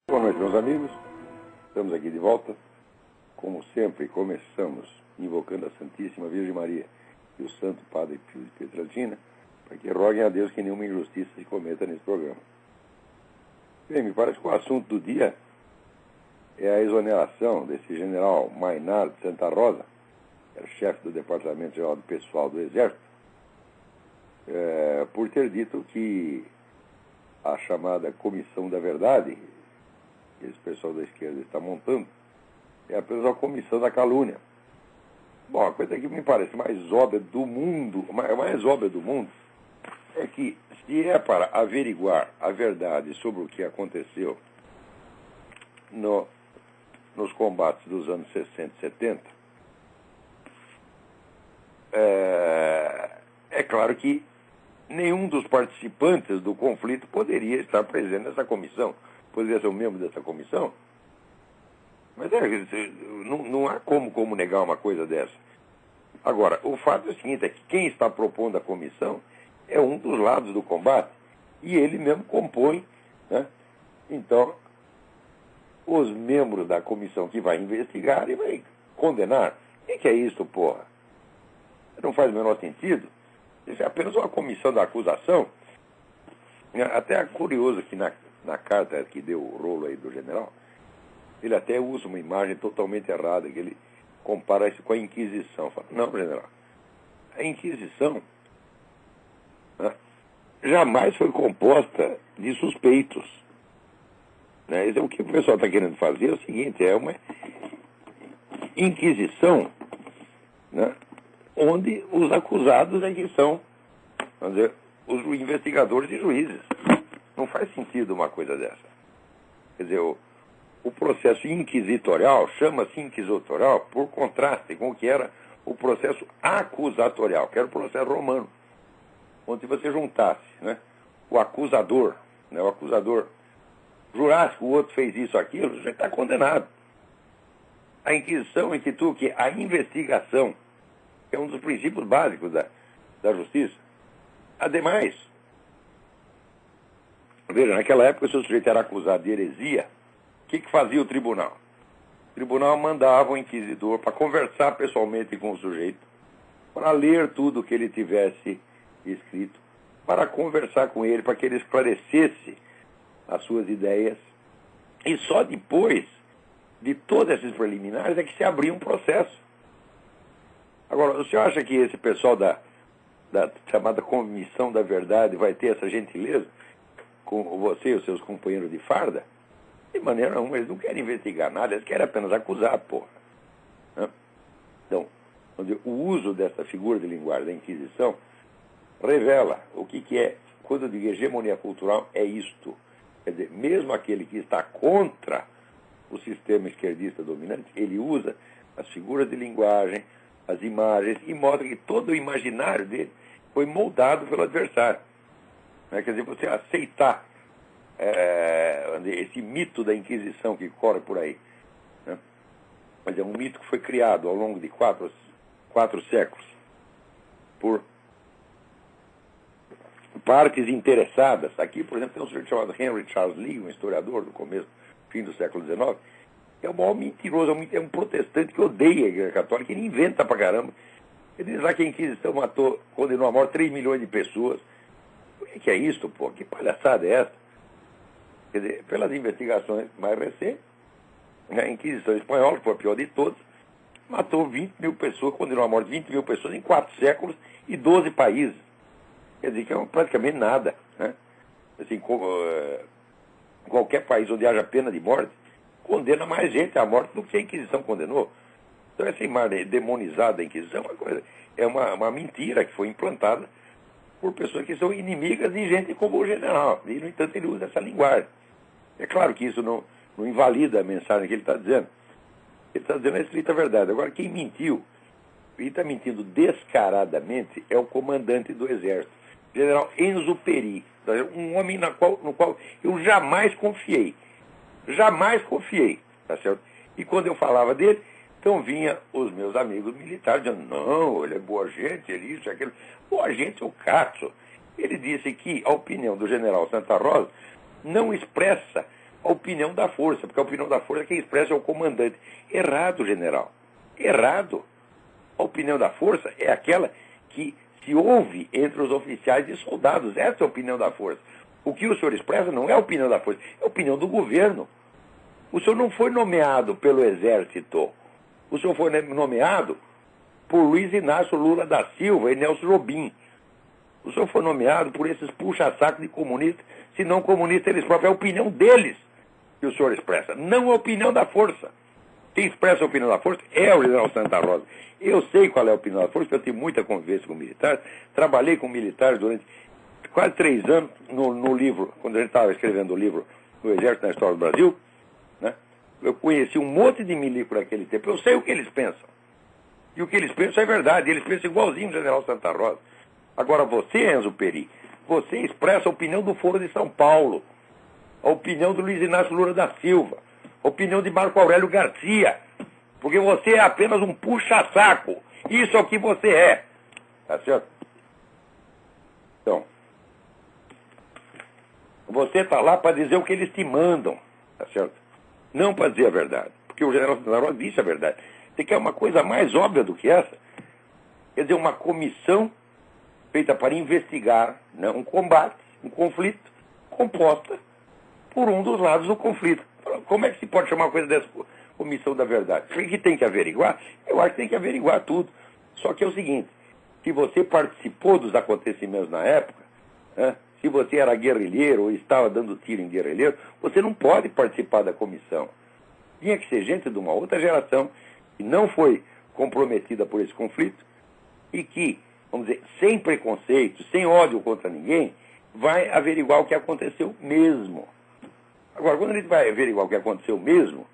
Boa noite, meus amigos. Estamos aqui de volta. Como sempre, começamos invocando a Santíssima Virgem Maria e o Santo Padre Pio de Pietrelcina para que roguem a Deus que nenhuma injustiça se cometa nesse programa. Bem, me parece que o assunto do dia é a exoneração desse general Maynard Santa Rosa, que era chefe do Departamento Geral do Pessoal do Exército, por ter dito que a chamada Comissão da Verdade, que esse pessoal da esquerda está montando, é apenas uma comissão da calúnia. Bom, a coisa que me parece mais óbvia do mundo, mais óbvia do mundo, é que se é para averiguar a verdade sobre o que aconteceu nos combates dos anos 60 e 70, é claro que nenhum dos participantes do conflito poderia estar presente nessa comissão. Poderia ser um membro dessa comissão. Mas não há como negar uma coisa dessa. Agora, o fato é o seguinte, é que quem está propondo a comissão é um dos lados do combate, e ele mesmo compõe, né? Então, os membros da comissão que vai investigar e vai condenar. O que é isso, porra? Não faz o menor sentido. Isso é apenas uma comissão da acusação. Até é curioso que na carta que deu o rolo aí do general, ele até usa uma imagem totalmente errada, que ele compara isso com a Inquisição. Fala, não, general, a Inquisição jamais foi composta de suspeitos. Né? Isso é o que o pessoal está querendo fazer, é o seguinte, é uma Inquisição, né, onde os acusados é que são, vamos dizer, os investigadores e juízes. Não faz sentido uma coisa dessa. Quer dizer, o processo inquisitorial chama-se inquisitorial por contraste com o que era o processo acusatorial, que era o processo romano, onde você juntasse, né, o acusador jurasse que o outro fez isso, aquilo, já está condenado. A Inquisição é que a investigação é um dos princípios básicos da justiça. Ademais, veja, naquela época, se o sujeito era acusado de heresia, o que fazia o tribunal? O tribunal mandava o inquisidor para conversar pessoalmente com o sujeito, para ler tudo o que ele tivesse escrito, para conversar com ele, para que ele esclarecesse as suas ideias, e só depois de todos esses preliminares é que se abria um processo. Agora, o senhor acha que esse pessoal da chamada Comissão da Verdade vai ter essa gentileza com você e os seus companheiros de farda? De maneira nenhuma, eles não querem investigar nada, eles querem apenas acusar, porra. Então, o uso dessa figura de linguagem da Inquisição revela o que é, quando eu digo hegemonia cultural, é isto. Quer dizer, mesmo aquele que está contra o sistema esquerdista dominante, ele usa as figuras de linguagem, as imagens, e mostra que todo o imaginário dele foi moldado pelo adversário. Quer dizer, você aceitar esse mito da Inquisição que corre por aí, né? Mas é um mito que foi criado ao longo de quatro séculos por partes interessadas. Aqui, por exemplo, tem um sujeito chamado Henry Charles Lee, um historiador do fim do século XIX, que é o maior mentiroso, é um protestante que odeia a Igreja Católica, ele inventa pra caramba. Ele diz lá que a Inquisição condenou à morte 3 milhões de pessoas. O que é isso, pô? Que palhaçada é essa? Quer dizer, pelas investigações mais recentes, a Inquisição espanhola, que foi a pior de todas, matou 20 mil pessoas, condenou à morte 20 mil pessoas em 4 séculos e 12 países. Quer dizer que é praticamente nada, né? Assim, qualquer país onde haja pena de morte condena mais gente à morte do que a Inquisição condenou. Então essa imagem demonizada da Inquisição é uma mentira que foi implantada por pessoas que são inimigas de gente como o general. E, no entanto, ele usa essa linguagem. É claro que isso não invalida a mensagem que ele está dizendo. Ele está dizendo a estrita verdade. Agora, quem mentiu, e está mentindo descaradamente, é o comandante do Exército, general Enzo Peri, um homem no qual eu jamais confiei. Jamais confiei, tá certo? E quando eu falava dele, então vinha os meus amigos militares dizendo, não, ele é boa gente, ele isso, aquilo. Boa gente é o Katzo. Ele disse que a opinião do general Santa Rosa não expressa a opinião da força, porque a opinião da força quem expressa é o comandante. Errado, general. Errado. A opinião da força é aquela que se ouve entre os oficiais e soldados. Essa é a opinião da força. O que o senhor expressa não é a opinião da força, é a opinião do governo. O senhor não foi nomeado pelo Exército. O senhor foi nomeado por Luiz Inácio Lula da Silva e Nelson Jobim. O senhor foi nomeado por esses puxa-saco de comunistas, se não comunistas eles próprios. É a opinião deles que o senhor expressa, não a opinião da força. Quem expressa a opinião da força é o general Santa Rosa. Eu sei qual é a opinião da força, porque eu tenho muita convivência com militares. Trabalhei com militares durante quase 3 anos no livro, quando a gente estava escrevendo o livro do Exército na História do Brasil, né? Eu conheci um monte de milico naquele tempo. Eu sei o que eles pensam. E o que eles pensam é verdade. Eles pensam igualzinho o general Santa Rosa. Agora você, Enzo Peri, você expressa a opinião do Foro de São Paulo, a opinião do Luiz Inácio Lula da Silva, a opinião de Marco Aurélio Garcia, porque você é apenas um puxa-saco. Isso é o que você é. Tá certo? Então, você está lá para dizer o que eles te mandam. Tá certo? Não para dizer a verdade. Porque o general Santa Rosa disse a verdade. Você quer uma coisa mais óbvia do que essa? Quer dizer, uma comissão feita para investigar, né, um combate, um conflito, composta por um dos lados do conflito. Como é que se pode chamar uma coisa dessa comissão da verdade? O que tem que averiguar? Eu acho que tem que averiguar tudo. Só que é o seguinte, se você participou dos acontecimentos na época, né, se você era guerrilheiro ou estava dando tiro em guerrilheiro, você não pode participar da comissão. Tinha que ser gente de uma outra geração que não foi comprometida por esse conflito e que, vamos dizer, sem preconceito, sem ódio contra ninguém, vai averiguar o que aconteceu mesmo. Agora, quando a gente vai averiguar o que aconteceu mesmo,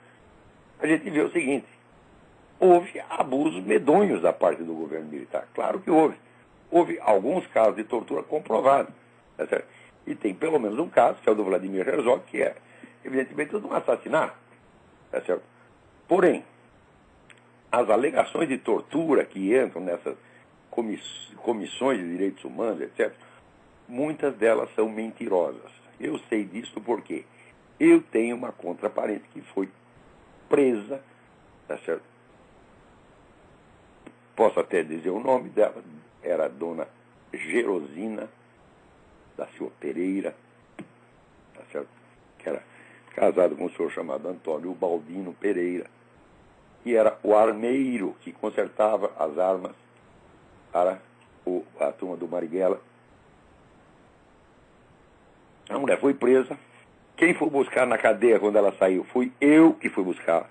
a gente vê o seguinte, houve abusos medonhos da parte do governo militar. Claro que houve. Houve alguns casos de tortura comprovados. Tá certo? E tem pelo menos um caso, que é o do Vladimir Herzog, que é, evidentemente, um assassinato. Tá certo? Porém, as alegações de tortura que entram nessas comissões de direitos humanos, etc., muitas delas são mentirosas. Eu sei disso porque eu tenho uma contraparente que foi presa, tá certo? Posso até dizer o nome dela, era a dona Gerosina da Silva Pereira, tá certo? Que era casada com um senhor chamado Antônio Baldino Pereira, que era o armeiro que consertava as armas para a turma do Marighella. A mulher foi presa. Quem foi buscar na cadeia quando ela saiu? Fui eu que fui buscar.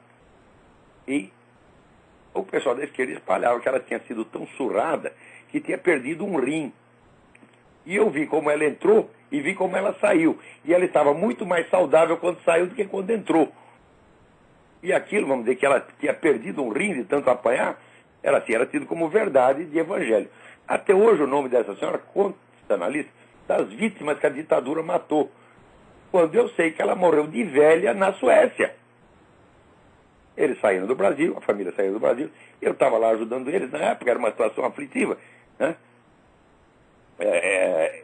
E o pessoal da esquerda espalhava que ela tinha sido tão surrada que tinha perdido um rim. E eu vi como ela entrou e vi como ela saiu. E ela estava muito mais saudável quando saiu do que quando entrou. E aquilo, vamos dizer, que ela tinha perdido um rim de tanto apanhar, era tido como verdade de evangelho. Até hoje o nome dessa senhora consta na lista das vítimas que a ditadura matou. Quando eu sei que ela morreu de velha na Suécia. Eles saíram do Brasil, a família saiu do Brasil, eu estava lá ajudando eles, na época era uma situação aflitiva, né?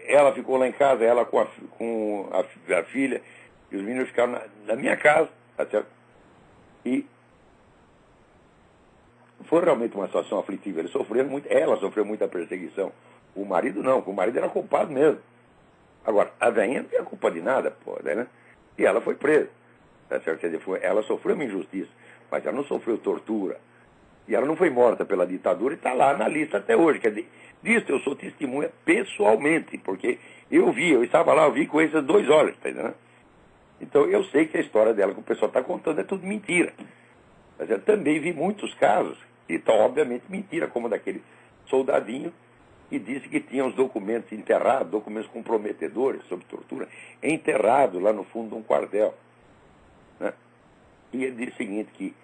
Ela ficou lá em casa, ela com a filha, e os meninos ficaram na minha casa, tá certo? E foi realmente uma situação aflitiva. Eles sofreram muito, ela sofreu muita perseguição. O marido não, o marido era culpado mesmo. Agora, a velhinha não tinha culpa de nada, pô, né? E ela foi presa. Tá certo? Quer dizer, ela sofreu uma injustiça, mas ela não sofreu tortura. E ela não foi morta pela ditadura e está lá na lista até hoje. Quer dizer, disso eu sou testemunha pessoalmente, porque eu estava lá, eu vi com esses 2 olhos, tá entendendo? Então eu sei que a história dela que o pessoal está contando é tudo mentira. Mas eu também vi muitos casos, e então, obviamente, mentira, como daquele soldadinho que disse que tinha os documentos enterrados, documentos comprometedores sobre tortura, enterrados lá no fundo de um quartel. Né? E ele disse o seguinte, que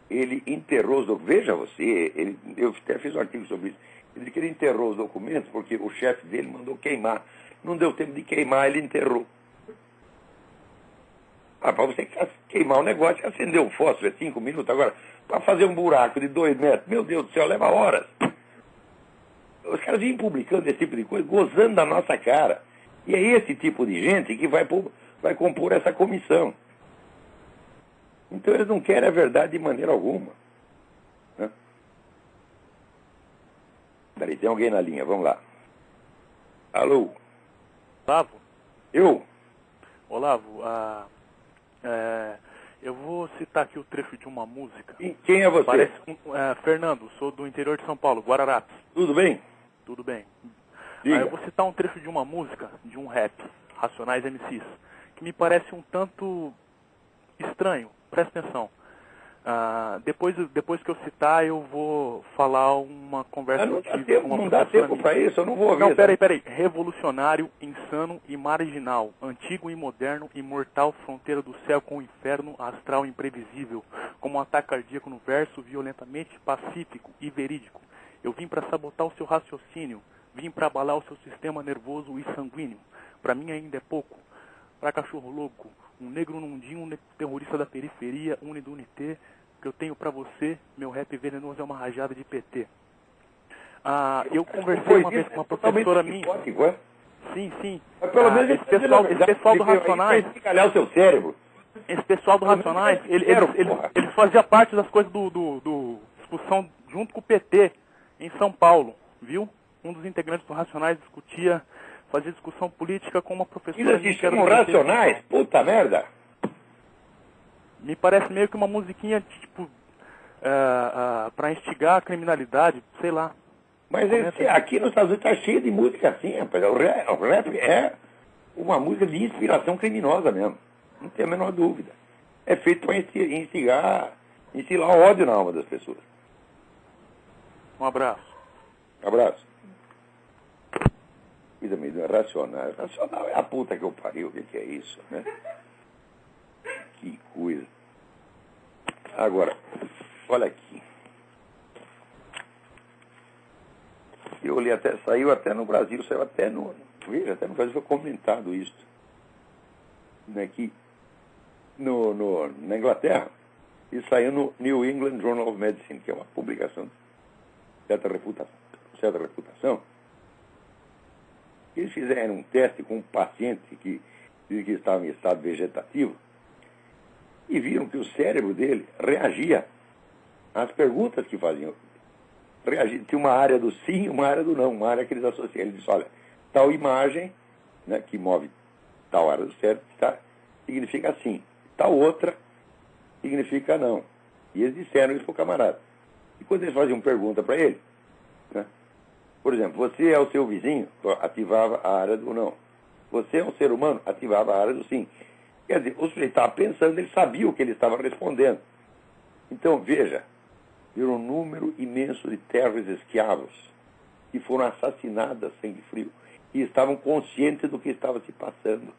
ele enterrou os documentos. Veja você, eu até fiz um artigo sobre isso. Ele disse que ele enterrou os documentos porque o chefe dele mandou queimar. Não deu tempo de queimar, ele enterrou. Para você queimar o negócio, acender um fósforo é 5 minutos. Agora, para fazer um buraco de 2 metros, meu Deus do céu, leva horas. Os caras vêm publicando esse tipo de coisa, gozando da nossa cara. E é esse tipo de gente que vai compor essa comissão. Então eles não querem a verdade de maneira alguma. Né? Peraí, tem alguém na linha, vamos lá. Alô? Olavo? Eu? Olavo, eu vou citar aqui o trecho de uma música. E quem é você? Parece Fernando, sou do interior de São Paulo, Guararapes. Tudo bem? Tudo bem. Diga. Eu vou citar um trecho de uma música, de um rap, Racionais MCs, que me parece um tanto estranho. Presta atenção. Depois que eu citar, eu vou falar uma conversa Não que eu tive dá tempo, com uma não dá professora tempo para isso, eu não vou ouvir. Não, peraí. Revolucionário, insano e marginal, antigo e moderno, imortal, fronteira do céu com o inferno, astral imprevisível, como um ataque cardíaco no verso, violentamente pacífico e verídico. Eu vim para sabotar o seu raciocínio, vim para abalar o seu sistema nervoso e sanguíneo. Para mim ainda é pouco. Para cachorro louco, um negro nundinho, um terrorista da periferia, unidunité, que eu tenho para você, meu rap venenoso é uma rajada de PT. Eu conversei uma vez com uma professora minha. Sim. Mas pelo menos esse pessoal do Racionais. Calhar o seu cérebro. Esse pessoal do Racionais, eles faziam parte das coisas do discussão junto com o PT em São Paulo, viu? Um dos integrantes do Racionais fazia discussão política com uma professora. Eles se chamam Racionais? Puta merda! Me parece meio que uma musiquinha, tipo, para instigar a criminalidade, sei lá. Mas aqui nos Estados Unidos está cheio de música assim, rapaz. O rap é uma música de inspiração criminosa mesmo. Não tem a menor dúvida. É feito para instilar ódio na alma das pessoas. Um abraço. Abraço. Cuida meio racional. Racional é a puta que eu pariu. O que é isso, né? Que coisa. Agora, olha aqui. Eu li saiu até no Brasil, saiu até no Brasil foi comentado isso. Aqui, na Inglaterra, e saiu no New England Journal of Medicine, que é uma publicação de certa reputação. Eles fizeram um teste com um paciente que estava em estado vegetativo e viram que o cérebro dele reagia às perguntas que faziam. Tinha uma área do sim e uma área do não, uma área que eles associam. Ele disse, olha, tal imagem, né, que move tal área do cérebro, significa sim. Tal outra significa não. E eles disseram isso para o camarada. E quando eles faziam pergunta para ele, né, por exemplo, você é o seu vizinho, ativava a área do não. Você é um ser humano, ativava a área do sim. Quer dizer, o sujeito estava pensando, ele sabia o que ele estava respondendo. Então, veja, viram um número imenso de terras escravos que foram assassinadas sangue frio e estavam conscientes do que estava se passando.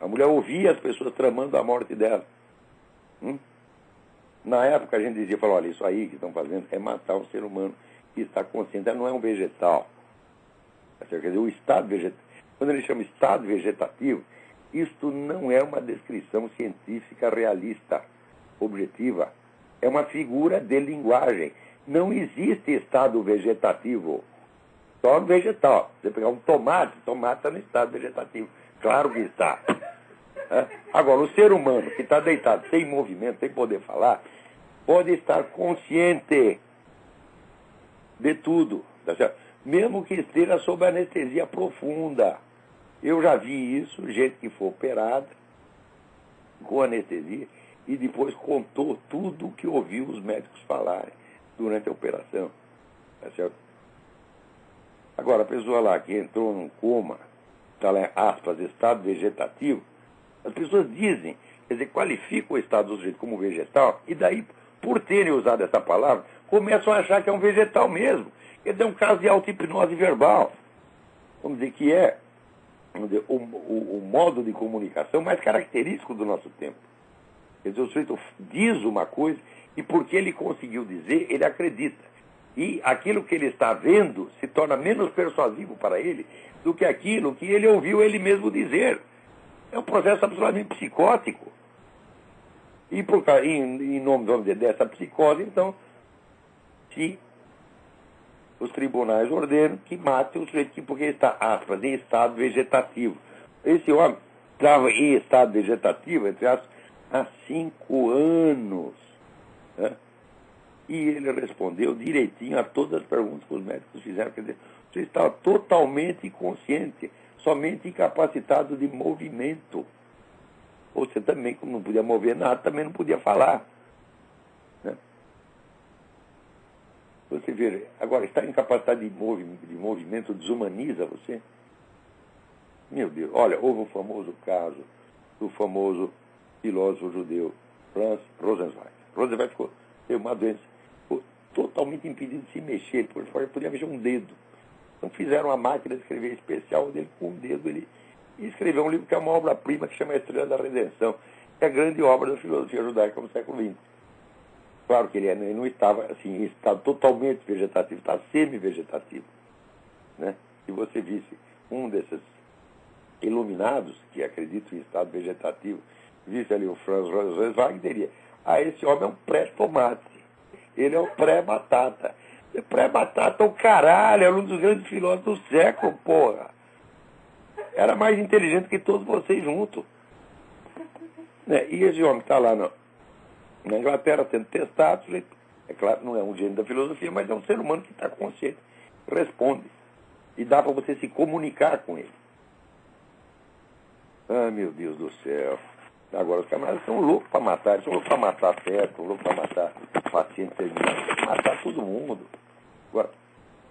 A mulher ouvia as pessoas tramando a morte dela. Na época a gente dizia, olha, isso aí que estão fazendo é matar um ser humano que está consciente. Ela não é um vegetal. Quer dizer, o estado vegetativo, quando ele chama estado vegetativo, isto não é uma descrição científica realista, objetiva. É uma figura de linguagem. Não existe estado vegetativo. Só no vegetal. Você pegar um tomate está no estado vegetativo. Claro que está. Agora, o ser humano que está deitado, sem movimento, sem poder falar, pode estar consciente de tudo. Tá certo? Mesmo que esteja sob anestesia profunda. Eu já vi isso, gente que foi operada com anestesia e depois contou tudo o que ouviu os médicos falarem durante a operação. Tá certo? Agora, a pessoa lá que entrou num coma, está lá, aspas, estado vegetativo, as pessoas dizem, quer dizer, qualificam o estado do sujeito como vegetal, e daí, por terem usado essa palavra, começam a achar que é um vegetal mesmo. Quer dizer, é um caso de auto-hipnose verbal. Vamos dizer que é o modo de comunicação mais característico do nosso tempo. Quer dizer, o sujeito diz uma coisa e porque ele conseguiu dizer, ele acredita. E aquilo que ele está vendo se torna menos persuasivo para ele do que aquilo que ele ouviu ele mesmo dizer. É um processo absolutamente psicótico. E em nome, vamos dizer, dessa psicose, então, se os tribunais ordenam que mate o sujeito porque está, aspas, em estado vegetativo. Esse homem estava em estado vegetativo, entre aspas, há 5 anos. Né? E ele respondeu direitinho a todas as perguntas que os médicos fizeram. Quer dizer, você estava totalmente inconsciente, somente incapacitado de movimento. Você também, como não podia mover nada, também não podia falar. Né? Você vê, agora, estar incapacitado de movimento desumaniza você? Meu Deus, olha, houve o famoso caso do famoso filósofo judeu Franz Rosenzweig. Rosenzweig teve uma doença, ficou totalmente impedido de se mexer, ele podia mexer um dedo. Então fizeram uma máquina de escrever especial dele com um dedo, ele escreveu um livro que é uma obra-prima que chama A Estrela da Redenção, que é a grande obra da filosofia judaica no século XX. Claro que ele não estava assim, em estado totalmente vegetativo, estava semi-vegetativo. Né? Se você visse um desses iluminados, que acreditam em estado vegetativo, visse ali o Franz Rosenzweig, diria, esse homem é um pré-tomate, ele é um pré-batata. Pré-batata é o caralho, é um dos grandes filósofos do século, porra. Era mais inteligente que todos vocês juntos. Né? E esse homem está lá na Inglaterra sendo testado, é claro, não é um gênio da filosofia, mas é um ser humano que está consciente, responde. E dá para você se comunicar com ele. Ah, meu Deus do céu. Agora os camaradas são loucos para matar, eles são loucos para matar feto, são loucos para matar paciente terminal, tem que matar todo mundo. Agora,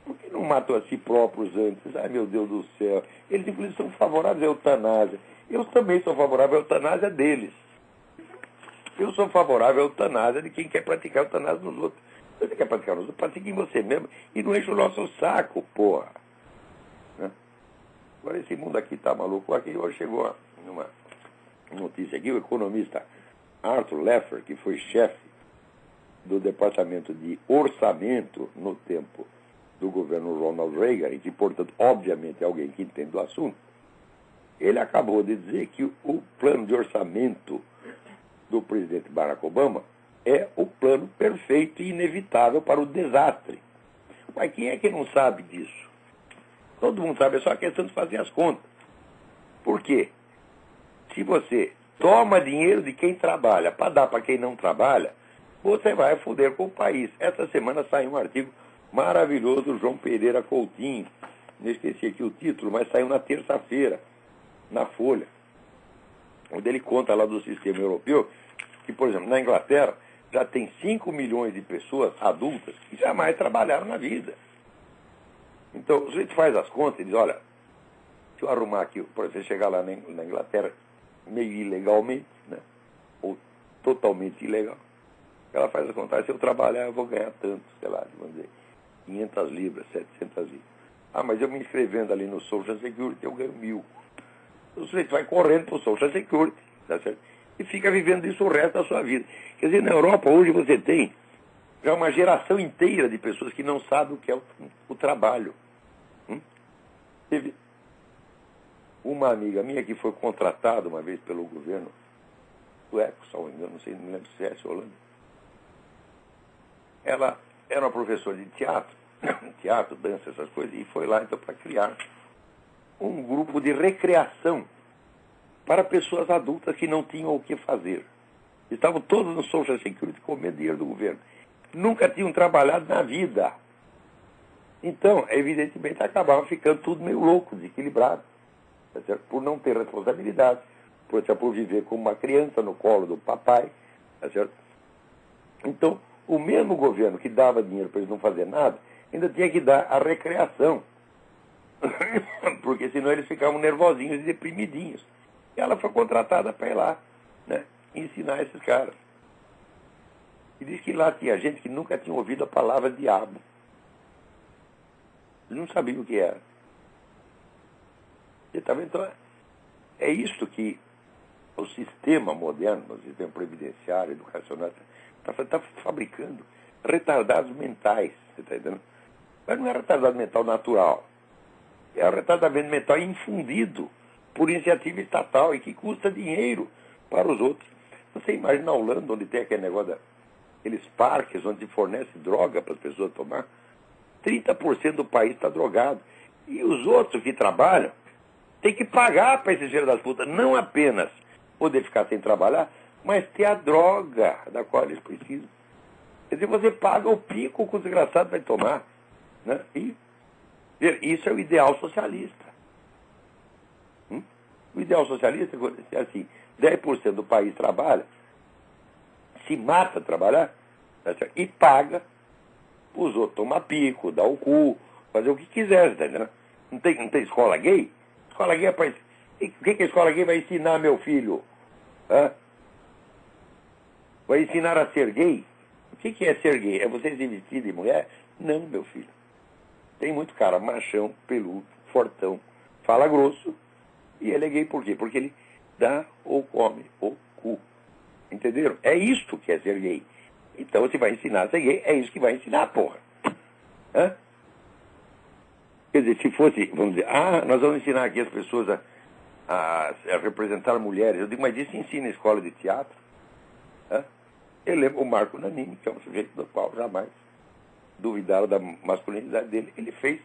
por que não matam a si próprios antes? Ai, meu Deus do céu. Eles, inclusive, são favoráveis à eutanásia. Eu também sou favorável à eutanásia deles. Eu sou favorável à eutanásia de quem quer praticar eutanásia nos outros. Se você quer praticar nos outros, pratique em você mesmo e não enche o nosso saco, porra. Né? Agora, esse mundo aqui tá maluco. Aqui hoje chegou uma notícia aqui, o economista Arthur Laffer, que foi chefe do Departamento de Orçamento no tempo do governo Ronald Reagan, e que, portanto, obviamente é alguém que entende do assunto, ele acabou de dizer que o plano de orçamento do presidente Barack Obama é o plano perfeito e inevitável para o desastre. Mas quem é que não sabe disso? Todo mundo sabe, é só a questão de fazer as contas. Por quê? Se você toma dinheiro de quem trabalha para dar para quem não trabalha, você vai foder com o país. Essa semana saiu um artigo maravilhoso do João Pereira Coutinho. Não esqueci aqui o título, mas saiu na terça-feira, na Folha, onde ele conta lá do sistema europeu, que, por exemplo, na Inglaterra, já tem 5 milhões de pessoas adultas que jamais trabalharam na vida. Então, se a gente faz as contas e diz, olha, deixa eu arrumar aqui, por exemplo, você chegar lá na Inglaterra, meio ilegalmente, né? Ou totalmente ilegal, ela faz a contagem, se eu trabalhar eu vou ganhar tanto, sei lá, vamos dizer, 500 libras, 700 libras. Ah, mas eu me inscrevendo ali no Social Security, eu ganho 1.000. O sujeito vai correndo para o Social Security, tá certo? E fica vivendo isso o resto da sua vida. Quer dizer, na Europa hoje você tem já uma geração inteira de pessoas que não sabem o que é o trabalho. Teve uma amiga minha que foi contratada uma vez pelo governo sueco, só não sei, não me lembro se é Holanda. Ela era uma professora de teatro, dança, essas coisas, e foi lá então para criar um grupo de recreação para pessoas adultas que não tinham o que fazer. Estavam todos no Social Security comendo dinheiro do governo. Nunca tinham trabalhado na vida. Então, evidentemente, acabava ficando tudo meio louco, desequilibrado. Tá certo? Por não ter responsabilidade, por viver como uma criança no colo do papai. Tá certo? Então, o mesmo governo que dava dinheiro para eles não fazer nada, ainda tinha que dar a recreação. Porque senão eles ficavam nervosinhos e deprimidinhos. E ela foi contratada para ir lá, né, ensinar esses caras. E diz que lá tinha gente que nunca tinha ouvido a palavra diabo. Eles não sabiam o que era. Tá vendo? Então, é isto que o sistema moderno, o sistema previdenciário, educacional, está fabricando retardados mentais. Você está entendendo? Mas não é retardado mental natural. É um retardamento mental infundido por iniciativa estatal e que custa dinheiro para os outros. Você imagina a Holanda, onde tem aquele negócio, aqueles parques onde fornece droga para as pessoas tomar, 30% do país está drogado. E os outros que trabalham têm que pagar para esse filho das putas, não apenas poder ficar sem trabalhar, mas ter a droga da qual eles precisam. Quer dizer, você paga o pico que o desgraçado vai tomar. Né? E isso é o ideal socialista. O ideal socialista é assim, 10% do país trabalha, se mata a trabalhar, e paga os outros tomar pico, dar o cu, fazer o que quiser, tá entendendo? Não tem escola gay? Escola gay é para... O que a escola gay vai ensinar meu filho? Hã? Vai ensinar a ser gay? O que é ser gay? É você se vestir de mulher? Não, meu filho. Tem muito cara machão, peludo, fortão, fala grosso, e ele é gay por quê? Porque ele dá ou come o cu. Entenderam? É isto que é ser gay. Então, se vai ensinar a ser gay, é isso que vai ensinar, porra. Hã? Quer dizer, se fosse, vamos dizer, nós vamos ensinar aqui as pessoas a representar mulheres. Eu digo, mas isso ensina em escola de teatro. Hã? Eu lembro o Marco Nanini, que é um sujeito do qual jamais duvidaram da masculinidade dele. Ele fez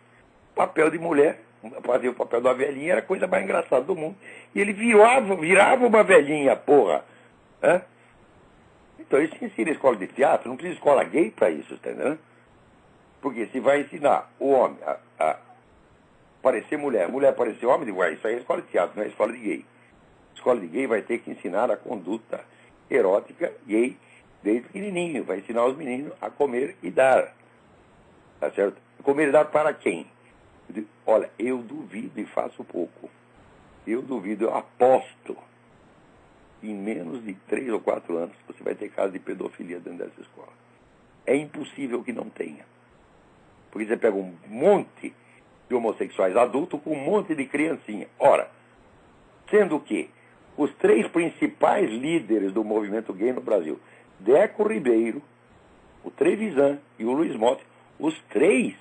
papel de mulher, fazia o papel da velhinha, era a coisa mais engraçada do mundo. E ele virava uma velhinha, porra. Hã? Então isso ensina escola de teatro, não precisa escola gay para isso, tá entendendo? Porque se vai ensinar o homem a parecer mulher, mulher parecer homem, digo, isso aí é escola de teatro, não é escola de gay. Escola de gay vai ter que ensinar a conduta erótica gay desde pequenininho, vai ensinar os meninos a comer e dar. Tá certo? Comer e dar para quem? Eu digo, olha, eu duvido e faço pouco. Eu duvido, eu aposto. Em menos de 3 ou 4 anos, você vai ter casos de pedofilia dentro dessa escola. É impossível que não tenha. Porque você pega um monte de homossexuais adultos com um monte de criancinha. Ora, sendo que os 3 principais líderes do movimento gay no Brasil, Deco Ribeiro, o Trevisan e o Luiz Motti, os 3,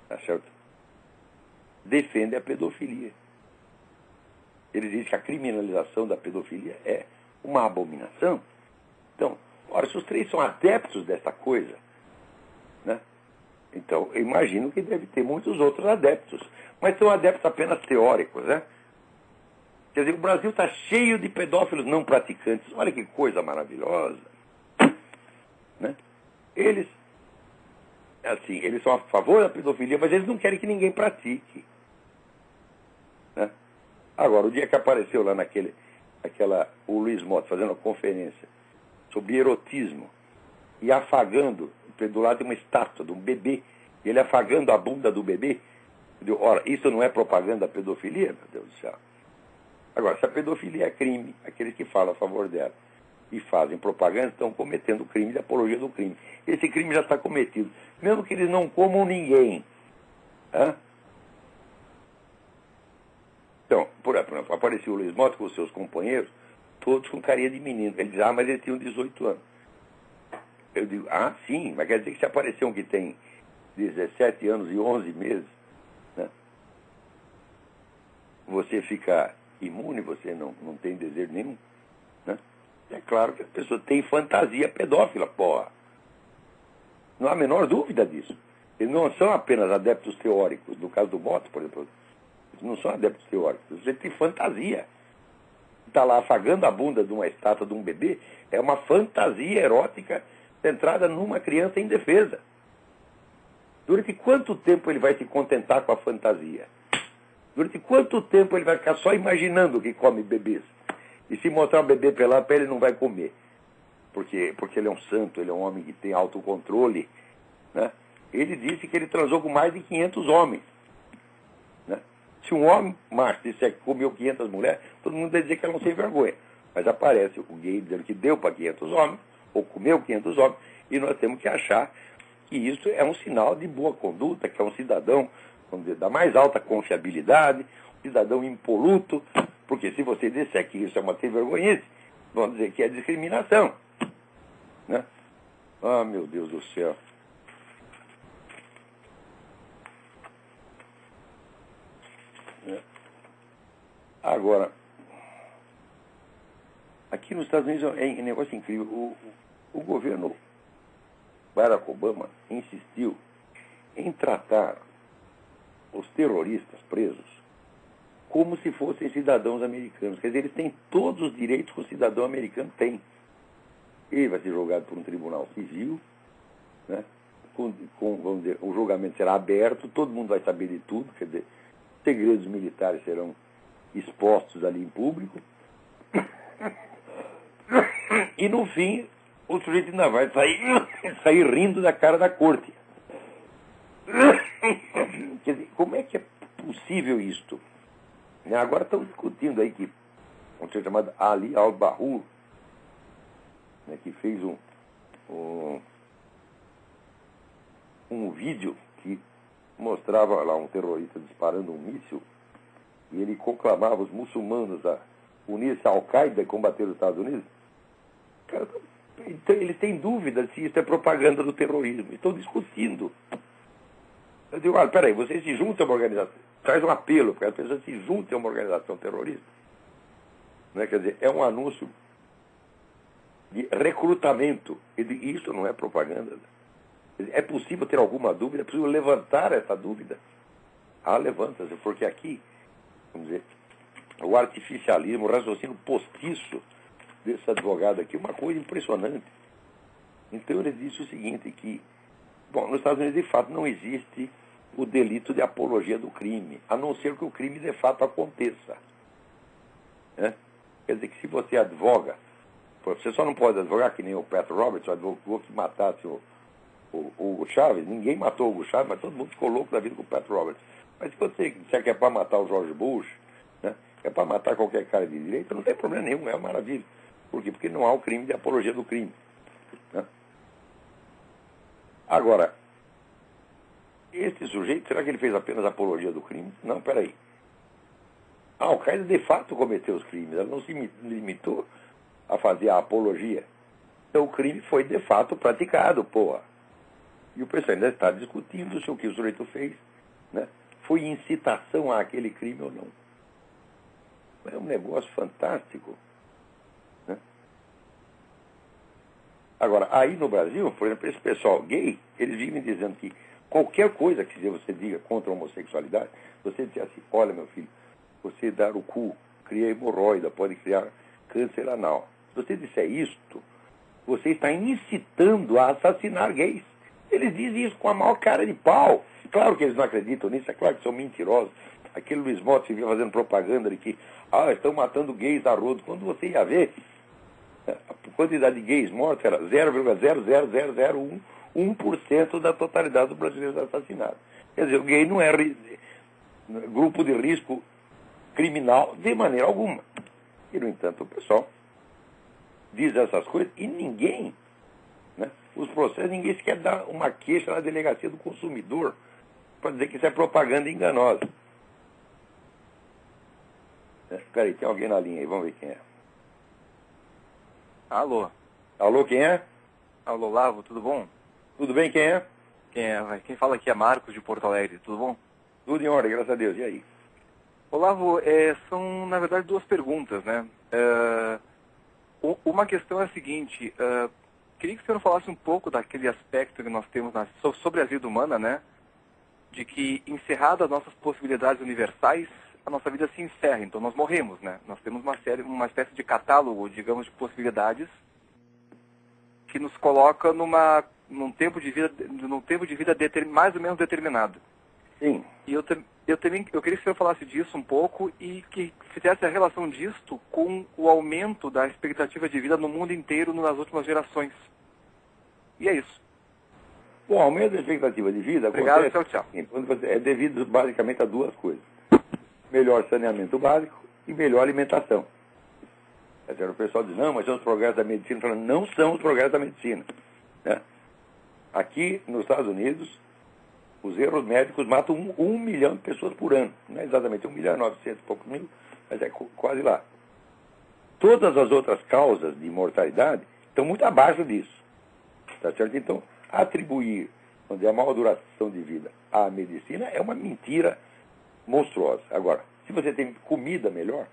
tá certo? Defendem a pedofilia. Eles dizem que a criminalização da pedofilia é uma abominação. Então, ora, se os 3 são adeptos dessa coisa, né? Então, eu imagino que deve ter muitos outros adeptos. Mas são adeptos apenas teóricos, né? Quer dizer, o Brasil está cheio de pedófilos não praticantes. Olha que coisa maravilhosa. Né? Eles são a favor da pedofilia, mas eles não querem que ninguém pratique. Né? Agora, o dia que apareceu lá o Luiz Motta fazendo uma conferência sobre erotismo e afagando, do lado de uma estátua de um bebê, e ele afagando a bunda do bebê, eu digo, ora, isso não é propaganda da pedofilia, meu Deus do céu. Agora, se a pedofilia é crime, aqueles que falam a favor dela e fazem propaganda estão cometendo crime de apologia do crime. Esse crime já está cometido, mesmo que eles não comam ninguém. Hã? Então, por exemplo, apareceu o Luiz Motta com os seus companheiros, todos com carinha de menino. Ele diz, mas eles tinham 18 anos. Eu digo, sim, mas quer dizer que se aparecer um que tem 17 anos e 11 meses, né, você fica imune, você não tem desejo nenhum. Né? É claro que a pessoa tem fantasia pedófila, porra. Não há a menor dúvida disso. Eles não são apenas adeptos teóricos. No caso do Motta, por exemplo, eles não são adeptos teóricos. Você tem fantasia. Está lá afagando a bunda de uma estátua de um bebê, é uma fantasia erótica centrada numa criança indefesa. Durante quanto tempo ele vai se contentar com a fantasia? Durante quanto tempo ele vai ficar só imaginando que come bebês? E se mostrar um bebê pelado para ele, não vai comer. Porque ele é um santo, ele é um homem que tem autocontrole. Né? Ele disse que ele transou com mais de 500 homens. Né? Se um homem macho disser que comeu 500 mulheres, todo mundo vai dizer que ela não tem vergonha. Mas aparece o gay dizendo que deu para 500 homens, ou comeu 500 homens, e nós temos que achar que isso é um sinal de boa conduta, que é um cidadão, vamos dizer, da mais alta confiabilidade, um cidadão impoluto, porque se você disser que isso é uma vergonhice, vão dizer que é discriminação. Né? Meu Deus do céu. Agora, aqui nos Estados Unidos é um negócio incrível. O governo Barack Obama insistiu em tratar os terroristas presos como se fossem cidadãos americanos. Quer dizer, eles têm todos os direitos que o cidadão americano tem. Ele vai ser julgado por um tribunal civil, né? Vamos dizer, o julgamento será aberto, todo mundo vai saber de tudo, quer dizer, segredos militares serão expostos ali em público. E no fim, o sujeito ainda vai sair rindo da cara da corte. Quer dizer, como é que é possível isto? Agora estão discutindo aí que um sujeito chamado Ali al-Bahur, né, que fez um vídeo que mostrava lá um terrorista disparando um míssil e ele conclamava os muçulmanos a unir-se à Al-Qaeda e combater os Estados Unidos. Cara, então, eles têm dúvida se isso é propaganda do terrorismo. Estão discutindo. Eu digo, olha, peraí, vocês se juntam a uma organização, traz um apelo para que as pessoas se juntem a uma organização terrorista. Né? Quer dizer, é um anúncio de recrutamento. E isso não é propaganda. É possível ter alguma dúvida, é possível levantar essa dúvida. Levanta-se, porque aqui, vamos dizer, o artificialismo, o raciocínio postiço desse advogado aqui, é uma coisa impressionante. Então ele disse o seguinte, que, bom, nos Estados Unidos, de fato, não existe o delito de apologia do crime, a não ser que o crime, de fato, aconteça. Né? Quer dizer que se você advoga, você só não pode advogar que nem o Pat Roberts, o advogado que matasse o Hugo Chávez. Ninguém matou o Hugo Chávez, mas todo mundo ficou louco da vida com o Pat Roberts. Mas se você disser que é para matar o George Bush, né, é para matar qualquer cara de direita, não tem problema nenhum, é uma maravilha. Por quê? Porque não há o crime de apologia do crime. Né? Agora, esse sujeito, será que ele fez apenas apologia do crime? Não, peraí. A Al-Qaeda de fato cometeu os crimes, ela não se limitou a fazer a apologia. Então o crime foi de fato praticado, porra. E o pessoal ainda está discutindo se o que o sujeito fez, né, foi incitação àquele crime ou não. É um negócio fantástico. Né? Agora, aí no Brasil, por exemplo, esse pessoal gay, eles vivem dizendo que qualquer coisa que você diga contra a homossexualidade, você diz assim, olha meu filho, você dar o cu, cria hemorroida, pode criar câncer anal. Se você disser isto, você está incitando a assassinar gays. Eles dizem isso com a maior cara de pau. Claro que eles não acreditam nisso, é claro que são mentirosos. Aquele Luiz Motta se via fazendo propaganda de que estão matando gays a rodo. Quando você ia ver, a quantidade de gays mortos era 0,00001% da totalidade dos brasileiros assassinados. Quer dizer, o gay não é grupo de risco criminal de maneira alguma. E, no entanto, o pessoal diz essas coisas e ninguém, né, os processos, ninguém sequer dá uma queixa na delegacia do consumidor para dizer que isso é propaganda enganosa. Espera aí, tem alguém na linha aí, vamos ver quem é. Alô? Alô, quem é? Alô, Lavo, tudo bom? Tudo bem, quem é? Quem fala aqui é Marcos, de Porto Alegre, tudo bom? Tudo em ordem, graças a Deus, e aí? Olavo, são, na verdade, duas perguntas, né? Uma questão é a seguinte, queria que o senhor falasse um pouco daquele aspecto que nós temos sobre a vida humana, né? De que, encerradas as nossas possibilidades universais, a nossa vida se encerra, então nós morremos, né? Nós temos uma espécie de catálogo, digamos, de possibilidades que nos coloca num tempo de vida mais ou menos determinado. Sim. E eu queria que o senhor falasse disso um pouco e que fizesse a relação disto com o aumento da expectativa de vida no mundo inteiro nas últimas gerações. E é isso. Bom, o aumento da expectativa de vida Obrigado, acontece, tchau. É devido basicamente a duas coisas. Melhor saneamento básico e melhor alimentação. O pessoal diz, não, mas são os progressos da medicina. Falando, não são os progressos da medicina. Né? Aqui nos Estados Unidos, os erros médicos matam 1 milhão de pessoas por ano. Não é exatamente 1.900.000 e poucos mil, mas é quase lá. Todas as outras causas de mortalidade estão muito abaixo disso. Tá certo? Então, atribuir a maior duração de vida à medicina é uma mentira monstruosa. Agora, se você tem comida melhor,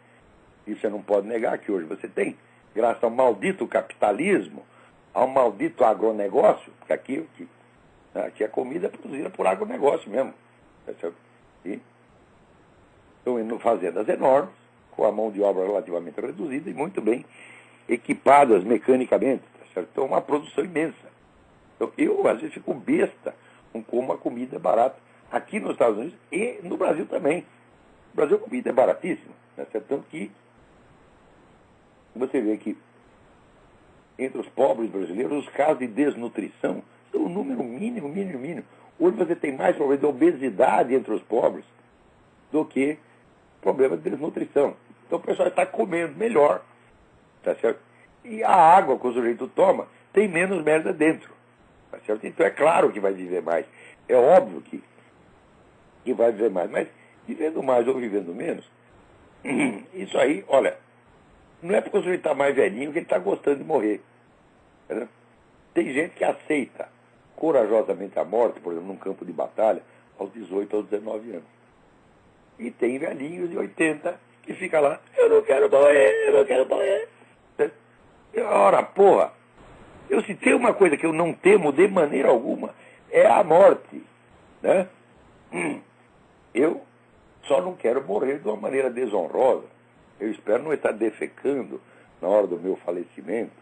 isso você não pode negar que hoje você tem, graças ao maldito capitalismo, ao maldito agronegócio, porque aqui a comida é produzida por agronegócio mesmo. Tá certo? Então Estão em fazendas enormes, com a mão de obra relativamente reduzida e muito bem equipadas mecanicamente. Tá certo? Então, uma produção imensa. Então, eu, às vezes, fico besta com como a comida é barata aqui nos Estados Unidos e no Brasil também. No Brasil, a comida é baratíssima. Tá certo? Tanto que você vê que entre os pobres brasileiros, os casos de desnutrição são um número mínimo. Hoje você tem mais problema de obesidade entre os pobres do que problema de desnutrição. Então o pessoal está comendo melhor, tá certo? E a água que o sujeito toma tem menos merda dentro, tá certo? Então é claro que vai viver mais. É óbvio que vai viver mais, mas vivendo mais ou vivendo menos, isso aí, olha, não é porque o sujeito está mais velhinho que ele está gostando de morrer. Entendeu? Tem gente que aceita corajosamente a morte, por exemplo, num campo de batalha, aos 18, aos 19 anos. E tem velhinhos de 80 que fica lá, eu não quero morrer. Ora, porra, se tem uma coisa que eu não temo de maneira alguma, é a morte. Né? Eu só não quero morrer de uma maneira desonrosa. Eu espero não estar defecando na hora do meu falecimento.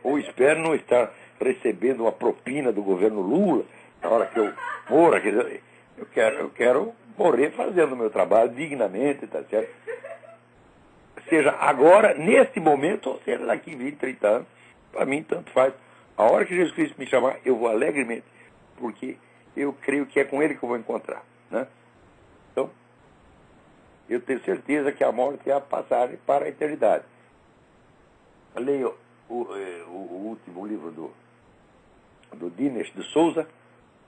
Ou espero não estar recebendo uma propina do governo Lula na hora que eu morra. Eu quero morrer fazendo o meu trabalho dignamente, tá certo? Seja agora, neste momento, ou seja daqui 20, 30 anos, para mim tanto faz. A hora que Jesus Cristo me chamar, eu vou alegremente, porque eu creio que é com Ele que eu vou encontrar. Né? Então, eu tenho certeza que a morte é a passagem para a eternidade. Eu leio o último livro do Dinesh de Souza,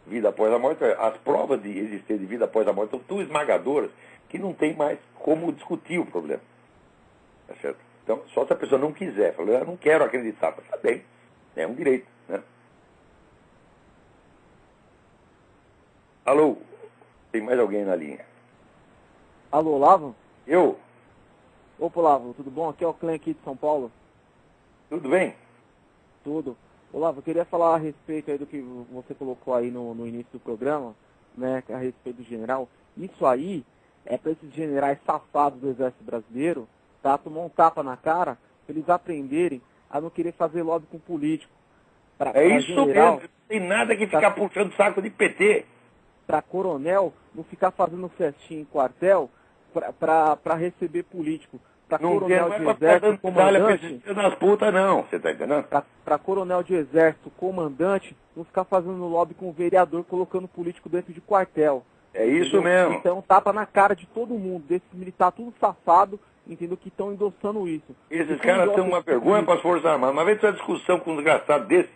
Vida Após a Morte. As provas de existência de vida após a morte são tão esmagadoras que não tem mais como discutir o problema. Tá certo? Então, só se a pessoa não quiser, falar, eu não quero acreditar, tá bem, é um direito. Né? Alô? Tem mais alguém na linha? Alô, Olavo? Eu? Opa, Olavo, tudo bom? Aqui é o Clã aqui de São Paulo. Tudo bem? Tudo. Olavo, eu queria falar a respeito aí do que você colocou aí no início do programa, né, a respeito do general. Isso aí é para esses generais safados do Exército Brasileiro, tá, tomar um tapa na cara, para eles aprenderem a não querer fazer lobby com político. É isso general, mesmo, não tem nada que ficar puxando saco de PT. Para coronel não ficar fazendo festinha em quartel para receber político. Para coronel de exército, comandante... nas putas, não, você tá entendendo? Para coronel de exército, comandante, não ficar fazendo lobby com o vereador, colocando político dentro de quartel. É isso entendeu? Mesmo. Então tapa na cara de todo mundo, desses militares tudo safado, entendeu? Que estão endossando isso. Esses caras têm uma vergonha para as Forças Armadas. Uma vez essa discussão com um desgraçado desse,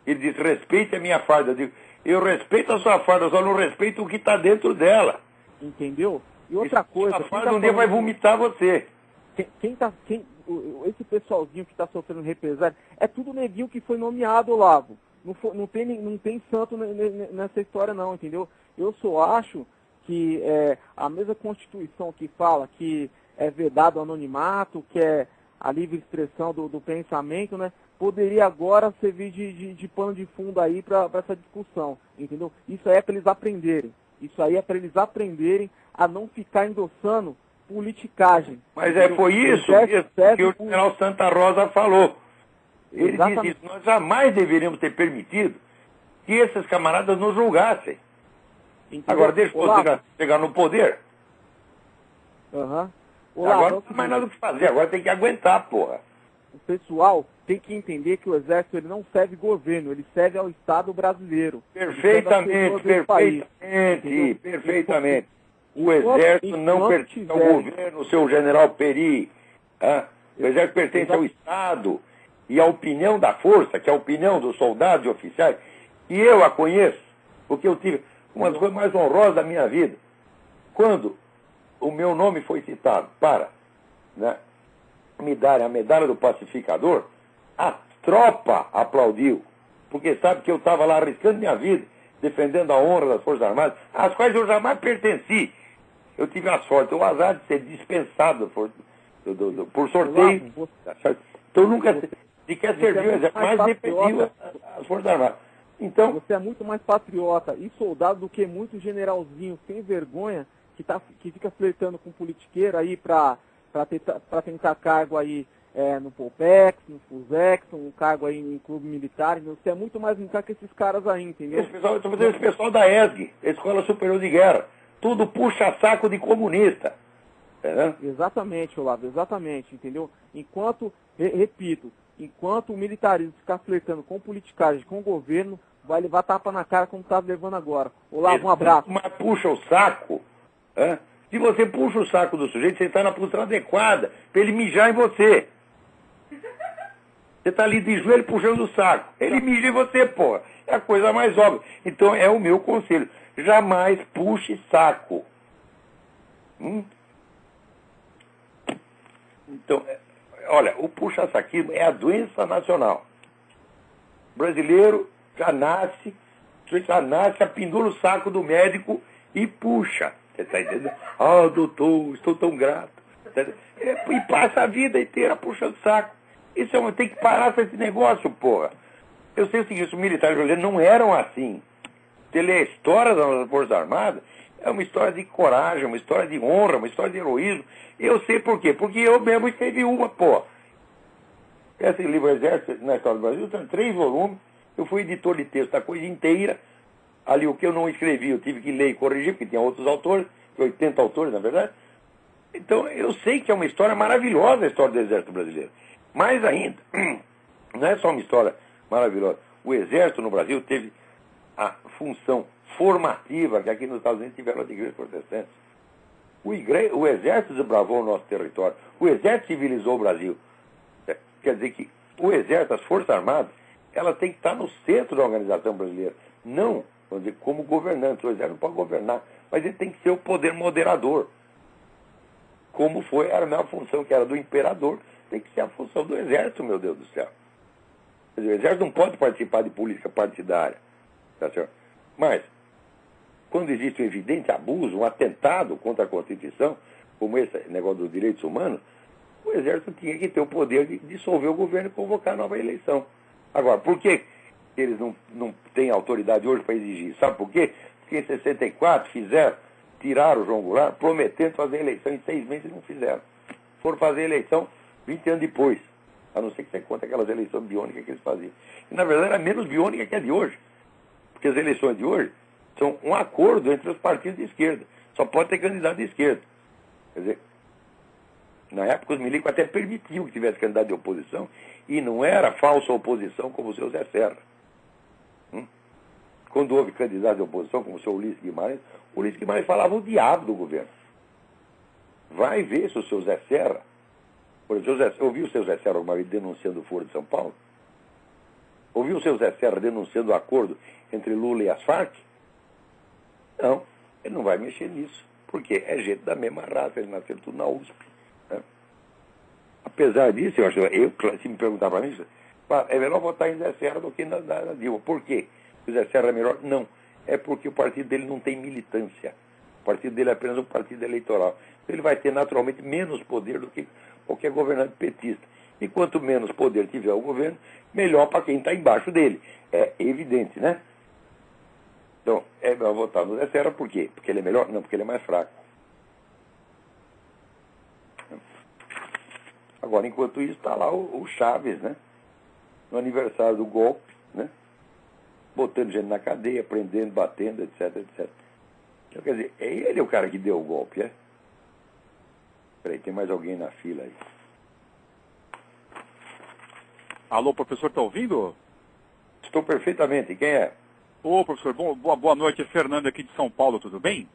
ele diz, respeite a minha farda. Eu digo, eu respeito a sua farda, só não respeito o que está dentro dela. Entendeu? E outra coisa... A farda um dia vai vomitar você. Esse pessoalzinho que está sofrendo represália, é tudo neguinho que foi nomeado, Olavo. Não tem santo nessa história não, entendeu? Eu só acho que a mesma Constituição que fala que é vedado o anonimato, que é a livre expressão do pensamento, né? Poderia agora servir de pano de fundo aí para essa discussão, entendeu? Isso aí é para eles aprenderem. Isso aí é para eles aprenderem a não ficar endossando politicagem. Mas foi isso que o general Santa Rosa falou. Ele disse isso. Nós jamais deveríamos ter permitido que esses camaradas nos julgassem. Entendeu? Agora deixa você chegar no poder. Agora não tem mais nada o que fazer. Agora tem que aguentar, porra. O pessoal tem que entender que o Exército ele não serve governo, ele serve ao Estado brasileiro. Perfeitamente. O Exército não pertence ao governo, seu general Peri. O Exército pertence ao Estado. E a opinião da força, que é a opinião dos soldados e oficiais, e eu a conheço, porque eu tive uma das coisas mais honrosas da minha vida. Quando o meu nome foi citado para me darem a medalha do pacificador, a tropa aplaudiu, porque sabe que eu estava lá arriscando minha vida, defendendo a honra das Forças Armadas, às quais eu jamais pertenci. Eu tive a sorte, o azar de ser dispensado por sorteio. Então nunca sequer serviu o Exército, mas defendiu as Forças Armadas. Então, você é muito mais patriota e soldado do que muito generalzinho sem vergonha que fica flertando com politiqueiro aí para tentar cargo aí no Polpex, no Fusex, um cargo aí em clube militar, você é muito mais militar que esses caras aí, entendeu? Esse pessoal da ESG, Escola Superior de Guerra, tudo puxa saco de comunista. Exatamente, Olavo, exatamente, entendeu? Enquanto, repito, enquanto o militarismo ficar flertando com politicagem, com o governo, vai levar tapa na cara como está levando agora. Olavo, um abraço. Mas puxa o saco, se você puxa o saco do sujeito, você está na posição adequada para ele mijar em você. Você está ali de joelho puxando o saco. Ele mija em você, porra. É a coisa mais óbvia. Então é o meu conselho. Jamais puxe saco. Então, olha, o puxa-saquismo é a doença nacional. O brasileiro já nasce, pendura o saco do médico e puxa. Você está entendendo? Ah, doutor, estou tão grato. E passa a vida inteira puxando saco. Isso tem que parar com esse negócio, porra. Eu sei o seguinte, os militares brasileiros não eram assim. Você lê a história das nossas Forças Armadas, é uma história de coragem, uma história de honra, uma história de heroísmo. Eu sei por quê. Porque eu mesmo escrevi uma, porra. Esse livro Exército na História do Brasil tem 3 volumes. Eu fui editor de texto da coisa inteira. Ali o que eu não escrevi, eu tive que ler e corrigir, porque tinha outros autores, 80 autores, na verdade. Então, eu sei que é uma história maravilhosa a história do Exército Brasileiro. Mais ainda, não é só uma história maravilhosa. O Exército no Brasil teve a função formativa que aqui nos Estados Unidos tiveram as igrejas protestantes. O Exército desbravou o nosso território. O Exército civilizou o Brasil. Quer dizer que o Exército, as Forças Armadas, elas têm que estar no centro da organização brasileira. Não, vamos dizer, como governante. O Exército não pode governar, mas ele tem que ser o poder moderador. Como foi a mesma função que era do imperador, tem que ser a função do Exército, meu Deus do céu. Quer dizer, o Exército não pode participar de política partidária. Tá certo? Mas, quando existe um evidente abuso, um atentado contra a Constituição, como esse negócio dos direitos humanos, o Exército tinha que ter o poder de dissolver o governo e convocar nova eleição. Agora, por que eles não têm autoridade hoje para exigir? Sabe por quê? Porque em 64 tiraram o João Goulart, prometendo fazer eleição em 6 meses e não fizeram. Foram fazer eleição 20 anos depois. A não ser que você conte aquelas eleições biônicas que eles faziam. E, na verdade, era menos biônica que a de hoje. Porque as eleições de hoje são um acordo entre os partidos de esquerda. Só pode ter candidato de esquerda. Quer dizer, na época os milicos até permitiam que tivesse candidato de oposição e não era falsa oposição como o seu Zé Serra. Quando houve candidato de oposição como o seu Ulisses Guimarães falava o diabo do governo. Vai ver se o seu Zé Serra, por exemplo, ouviu o seu Zé Serra alguma vez denunciando o Foro de São Paulo? Ouviu o seu Zé Serra denunciando o acordo entre Lula e as Farc? Não, ele não vai mexer nisso, porque é gente da mesma raça, ele nasceu tudo na USP. Né? Apesar disso, se me perguntar para mim, é melhor votar em Zé Serra do que na Dilma. Por quê? O Zé Serra é melhor? Não. É porque o partido dele não tem militância. O partido dele é apenas um partido eleitoral. Então ele vai ter naturalmente menos poder do que qualquer governante petista. E quanto menos poder tiver o governo, melhor para quem está embaixo dele. É evidente, né? Então, é melhor votar no Zé Serra, por quê? Porque ele é melhor? Não, porque ele é mais fraco. Agora, enquanto isso, está lá o Chaves, né? No aniversário do golpe, né? Botando gente na cadeia, prendendo, batendo, etc, etc. Então, quer dizer, é ele o cara que deu o golpe, é? Peraí, tem mais alguém na fila aí. Alô, professor, está ouvindo? Estou perfeitamente. E quem é? Ô, professor, boa noite. É Fernando aqui de São Paulo, tudo bem?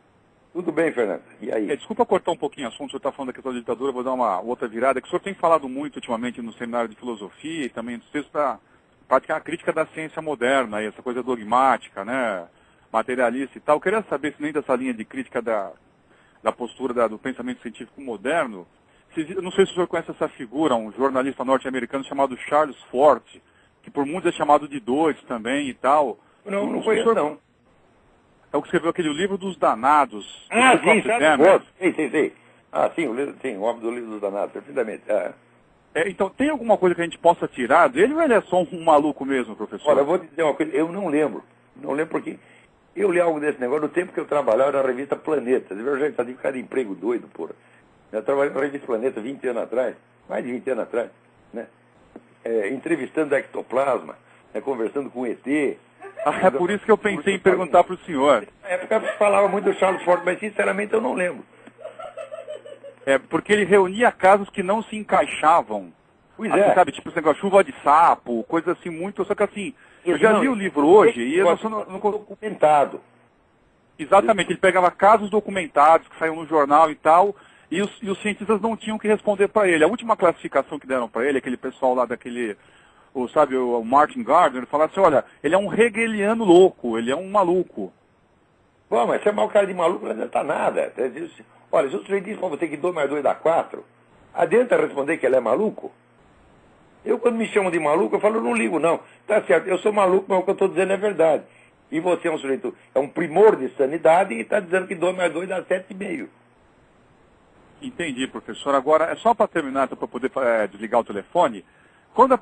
Tudo bem, Fernando. E aí? Desculpa cortar um pouquinho o assunto, o senhor está falando da questão da ditadura, vou dar uma outra virada, que o senhor tem falado muito ultimamente no seminário de filosofia e também nos textos para praticar a crítica da ciência moderna, essa coisa dogmática, né, materialista e tal. Eu queria saber se nem dessa linha de crítica da postura do pensamento científico moderno, eu não sei se o senhor conhece essa figura, um jornalista norte-americano chamado Charles Fort, que por muitos é chamado de Dois também e tal. Não conheço, não. É o que escreveu aquele livro dos danados. Sim, Charles Fort. Sim. Ah, sim, o homem do livro dos danados, perfeitamente. Então, tem alguma coisa que a gente possa tirar dele ou ele é só um maluco mesmo, professor? Olha, eu vou te dizer uma coisa, eu não lembro. Não lembro porque Eu li algo desse negócio no tempo que eu trabalhava na revista Planeta. Eu já tive cada emprego doido, porra. Eu trabalhei na revista Planeta 20 anos atrás, mais de 20 anos atrás, né? Entrevistando ectoplasma, né? Conversando com o ET. É por isso que eu pensei em perguntar para o senhor. Na época eu falava muito do Charles Ford, mas sinceramente eu não lembro. Porque ele reunia casos que não se encaixavam. Pois assim, sabe, tipo esse negócio, chuva de sapo, coisa assim muito, só que assim, eu já li o livro hoje e eu não documentado. Exatamente, ele pegava casos documentados que saíam no jornal e tal, e os cientistas não tinham que responder para ele. A última classificação que deram para ele, aquele pessoal lá daquele, o Martin Gardner, ele falava assim, olha, ele é um hegeliano louco, ele é um maluco. Bom, mas chamar o cara de maluco não adianta nada. Olha, se o sujeito diz para você que 2 mais 2 dá 4, adianta responder que ele é maluco? Eu, quando me chamam de maluco, eu falo, eu não ligo, não. Tá certo, eu sou maluco, mas o que eu estou dizendo é verdade. E você é um sujeito, é um primor de sanidade e está dizendo que 2 mais 2 dá 7,5. Entendi, professor. Agora, é só para terminar, para poder desligar o telefone. Quando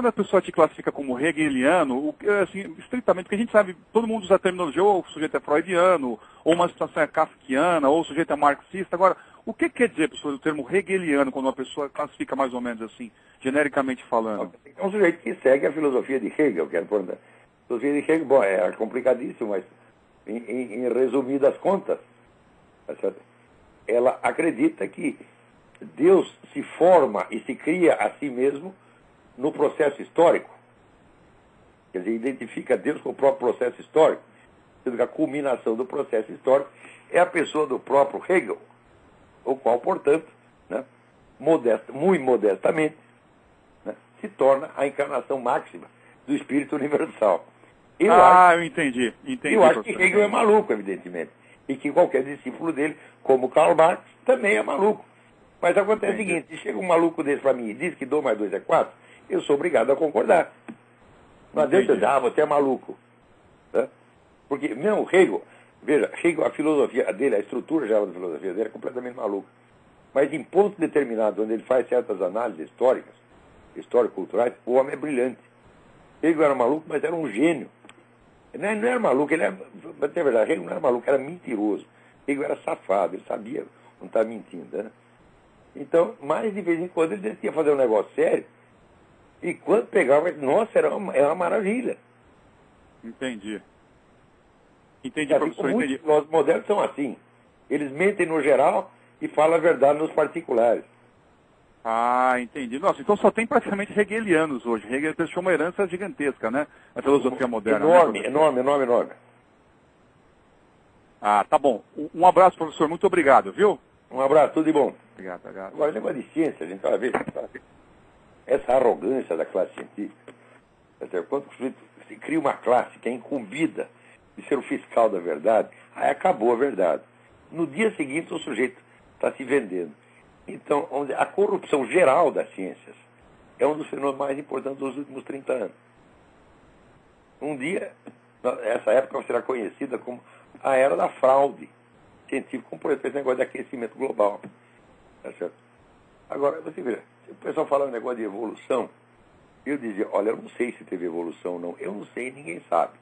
a pessoa te classifica como hegeliano, assim, estritamente, porque a gente sabe, todo mundo usa a terminologia, ou o sujeito é freudiano, ou uma situação é kafkiana, ou o sujeito é marxista. Agora, o que quer dizer, professor, o termo hegeliano, quando uma pessoa classifica mais ou menos assim, genericamente falando? É um sujeito que segue a filosofia de Hegel, que é a filosofia de Hegel, bom, é complicadíssimo, mas em resumidas contas, tá certo? Ela acredita que Deus se forma e se cria a si mesmo no processo histórico. Quer dizer, identifica Deus com o próprio processo histórico. Sendo que a culminação do processo histórico é a pessoa do próprio Hegel, o qual, portanto, né, muito modestamente, né, se torna a encarnação máxima do Espírito Universal. Eu entendi. Eu acho que Hegel é maluco, evidentemente. E que qualquer discípulo dele, como Karl Marx, também é maluco. Mas acontece o seguinte, se chega um maluco desse para mim e diz que 2 mais 2 é 4, eu sou obrigado a concordar. Não adianta dizer, você é maluco. Né? Porque mesmo Hegel, veja, Hegel, a filosofia dele, a estrutura geral da filosofia dele é completamente maluca. Mas em pontos determinados, onde ele faz certas análises históricas, histórico-culturais, o homem é brilhante. Hegel era maluco, mas era um gênio. Ele não era maluco, ele era, mas é verdade, Hegel não era maluco, era mentiroso. Hegel era safado, ele sabia, não estava mentindo, né? Então, mais de vez em quando ele decidia fazer um negócio sério, e quando pegava, nossa, era uma maravilha. Entendi, assim, professor, entendi. Os modernos são assim, eles mentem no geral e falam a verdade nos particulares. Entendi. Nossa, então só tem praticamente hegelianos hoje. Hegel deixou uma herança gigantesca, né? A filosofia moderna. Enorme. Tá bom. Um abraço, professor. Muito obrigado, viu? Um abraço, tudo de bom. Obrigado. Agora, o negócio de ciência, a gente vai ver essa arrogância da classe científica. Quando se cria uma classe que é incumbida de ser o fiscal da verdade, aí acabou a verdade. No dia seguinte, o sujeito está se vendendo. Então, a corrupção geral das ciências é um dos fenômenos mais importantes dos últimos 30 anos. Um dia, essa época será conhecida como a era da fraude científica, como por exemplo esse negócio de aquecimento global. Tá certo? Agora, você vê, se o pessoal fala um negócio de evolução, eu dizia, olha, eu não sei se teve evolução ou não. Eu não sei, ninguém sabe.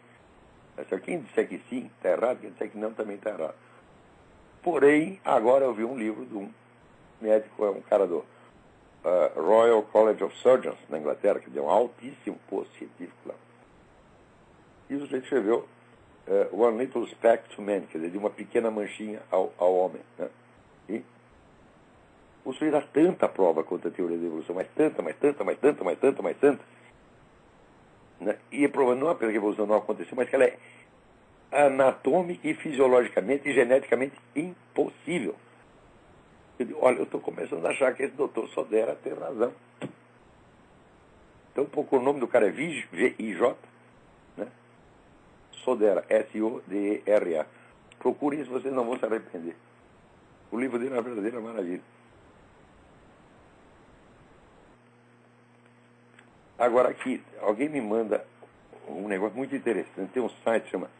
Tá certo? Quem disser que sim, está errado. Quem disser que não, também está errado. Porém, agora eu vi um livro de um médico, é um cara do Royal College of Surgeons, na Inglaterra, que deu um altíssimo posto científico lá. E o sujeito escreveu One Little Speck to Man, quer dizer, de uma pequena manchinha ao homem. Né? E o sujeito dá tanta prova contra a teoria da evolução, mas tanta. Né? E provando não apenas que a evolução não aconteceu, mas que ela é anatômica e fisiologicamente e geneticamente impossível. Eu digo, olha, eu estou começando a achar que esse doutor Sodera tem razão. Então, o nome do cara é V-I-J, né? Sodera, S-O-D-E-R-A. Procurem isso, vocês não vão se arrepender. O livro dele é uma verdadeira maravilha. Agora aqui, alguém me manda um negócio muito interessante. Tem um site que chama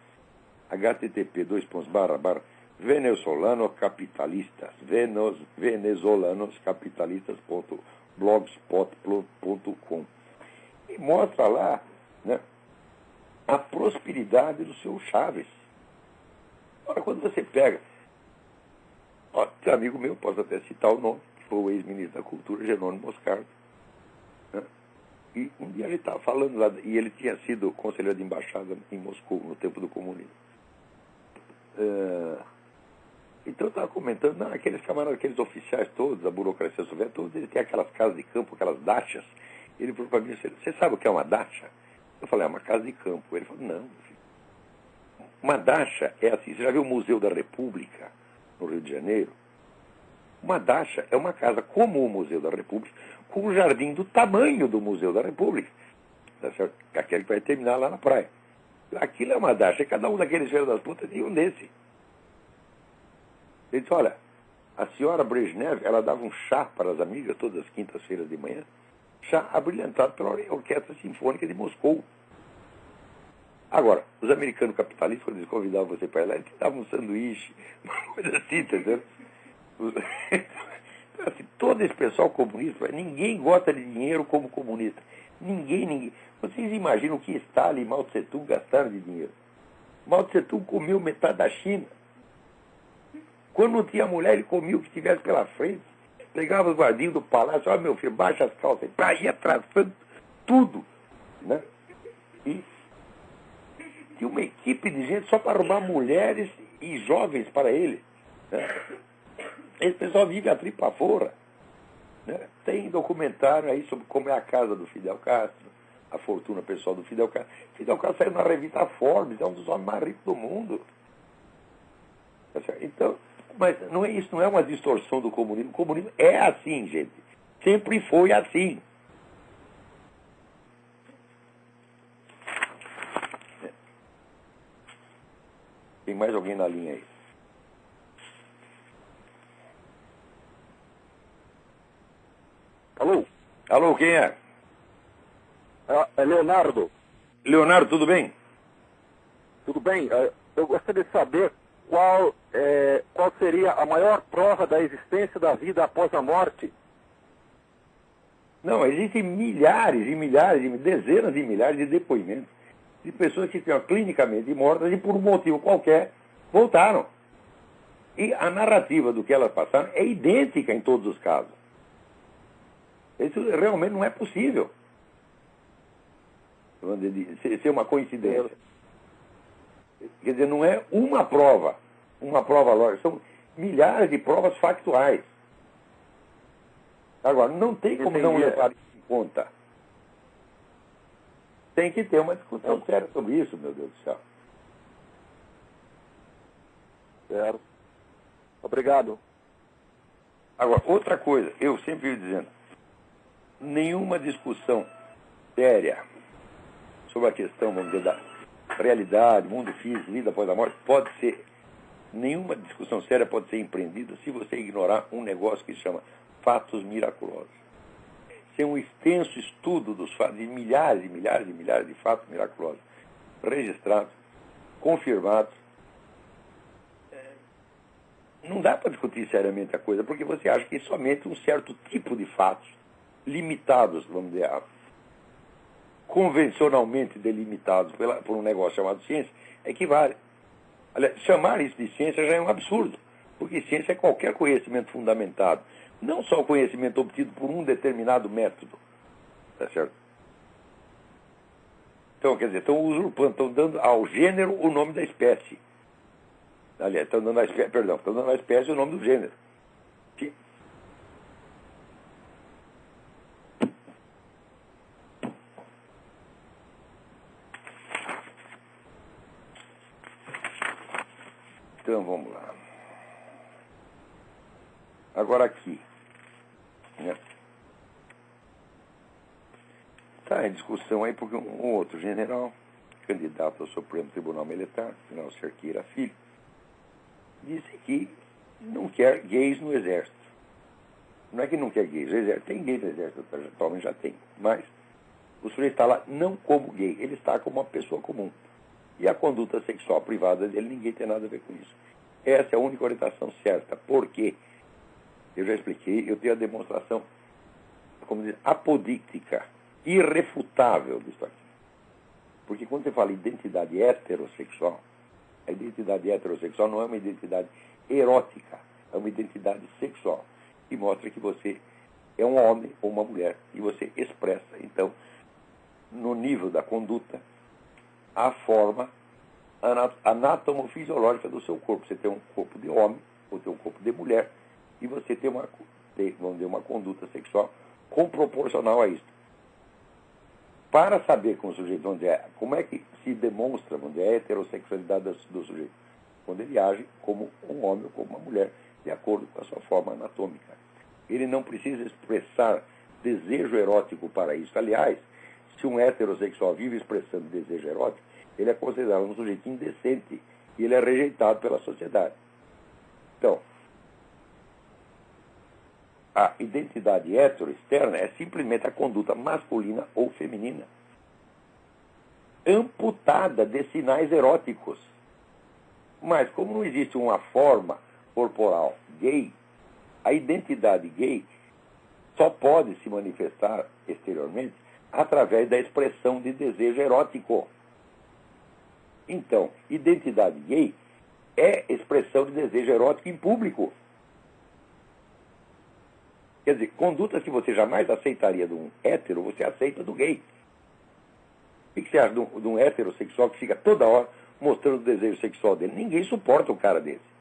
venezolanoscapitalistas.blogspot.com e mostra lá, né, a prosperidade do seu Chaves. Agora, quando você pega... Ó, tem um amigo meu, posso até citar o nome, que foi o ex-ministro da Cultura, Jerônimo Moscardo. Né? E um dia ele estava falando lá, e ele tinha sido conselheiro de embaixada em Moscou, no tempo do comunismo. Então eu estava comentando, não, aqueles camaradas, aqueles oficiais todos, a burocracia soviética, todos eles têm aquelas casas de campo, aquelas dachas. Ele falou para mim, você sabe o que é uma dacha? Eu falei, é uma casa de campo. Ele falou, não, filho. Uma dacha é assim, você já viu o Museu da República, no Rio de Janeiro? Uma dacha é uma casa como o Museu da República, com um jardim do tamanho do Museu da República. Tá certo? Aquele que vai terminar lá na praia. Aquilo é uma dacha, cada um daqueles filhos das putas tinha um desse. Ele disse, olha, a senhora Brezhnev, ela dava um chá para as amigas todas as quintas-feiras de manhã, chá abrilhantado pela Orquestra Sinfônica de Moscou. Agora, os americanos capitalistas, quando eles convidavam você para ir lá, eles te davam um sanduíche, uma coisa assim, entendeu? Assim, todo esse pessoal comunista, ninguém gosta de dinheiro como comunista. Ninguém. Vocês imaginam o que Stalin e Mao Tse Tung gastaram de dinheiro? Mao Tse Tung comeu metade da China. Quando não tinha mulher, ele comia o que tivesse pela frente. Pegava os guardinhos do palácio, olha meu filho, baixa as calças, ia traçando tudo. Né? E tinha uma equipe de gente só para arrumar mulheres e jovens para ele. Né? Esse pessoal vive a tripa fora. Né? Tem documentário aí sobre como é a casa do Fidel Castro, a fortuna pessoal do Fidel Castro. Fidel Castro saiu na revista Forbes, é um dos homens mais ricos do mundo. Então, mas não é isso, não é uma distorção do comunismo. O comunismo é assim, gente. Sempre foi assim. Tem mais alguém na linha aí? Alô? Alô, quem é? É Leonardo. Leonardo, tudo bem? Tudo bem? Eu gostaria de saber qual seria a maior prova da existência da vida após a morte. Não, existem milhares e milhares, dezenas de milhares de depoimentos de pessoas que estiveram clinicamente mortas e por um motivo qualquer voltaram. E a narrativa do que elas passaram é idêntica em todos os casos. Isso realmente não é possível. Ser uma coincidência. Quer dizer, não é uma prova lógica, são milhares de provas factuais. Agora, não tem como não levar isso em conta. Tem que ter uma discussão séria sobre isso, meu Deus do céu. Certo. Obrigado. Agora, outra coisa, eu sempre ia dizendo, nenhuma discussão séria sobre a questão, vamos dizer, da realidade, mundo físico, vida após a morte, nenhuma discussão séria pode ser empreendida se você ignorar um negócio que se chama fatos miraculosos. Isso é um extenso estudo dos fatos, de milhares e milhares e milhares de fatos miraculosos, registrados, confirmados. Não dá para discutir seriamente a coisa, porque você acha que somente um certo tipo de fatos, limitados, vamos dizer, convencionalmente delimitados por um negócio chamado ciência, equivale. Aliás, chamar isso de ciência já é um absurdo, porque ciência é qualquer conhecimento fundamentado, não só o conhecimento obtido por um determinado método. Tá certo? Então, quer dizer, estão usurpando, estão dando ao gênero o nome da espécie. Aliás, estão dando à espécie o nome do gênero. Então, vamos lá. Agora aqui. Né? Está em discussão aí porque um outro general, candidato ao Supremo Tribunal Militar, general Cerqueira Filho, disse que não quer gays no Exército. Não é que não quer gays, o Exército tem gays no Exército, atualmente já tem, mas o sujeito está lá não como gay, ele está como uma pessoa comum. E a conduta sexual privada dele, ninguém tem nada a ver com isso. Essa é a única orientação certa. Por quê? Eu já expliquei, eu tenho a demonstração, como dizer, apodíctica, irrefutável disso aqui. Porque quando você fala identidade heterossexual, A identidade heterossexual não é uma identidade erótica, é uma identidade sexual, que mostra que você é um homem ou uma mulher e você expressa, então, no nível da conduta, a forma anatomofisiológica do seu corpo. Você tem um corpo de homem ou tem um corpo de mulher e você tem uma conduta sexual proporcional a isso. Para saber com o sujeito como é que se demonstra a heterossexualidade do sujeito, quando ele age como um homem ou como uma mulher, de acordo com a sua forma anatômica. Ele não precisa expressar desejo erótico para isso. Aliás, se um heterossexual vive expressando desejo erótico, ele é considerado um sujeito indecente e ele é rejeitado pela sociedade. Então, a identidade hetero-externa é simplesmente a conduta masculina ou feminina, amputada de sinais eróticos. Mas, como não existe uma forma corporal gay, a identidade gay só pode se manifestar exteriormente através da expressão de desejo erótico. Então, identidade gay é expressão de desejo erótico em público. Quer dizer, condutas que você jamais aceitaria de um hétero, você aceita do gay. O que você acha de um heterossexual que fica toda hora mostrando o desejo sexual dele? Ninguém suporta um cara desse.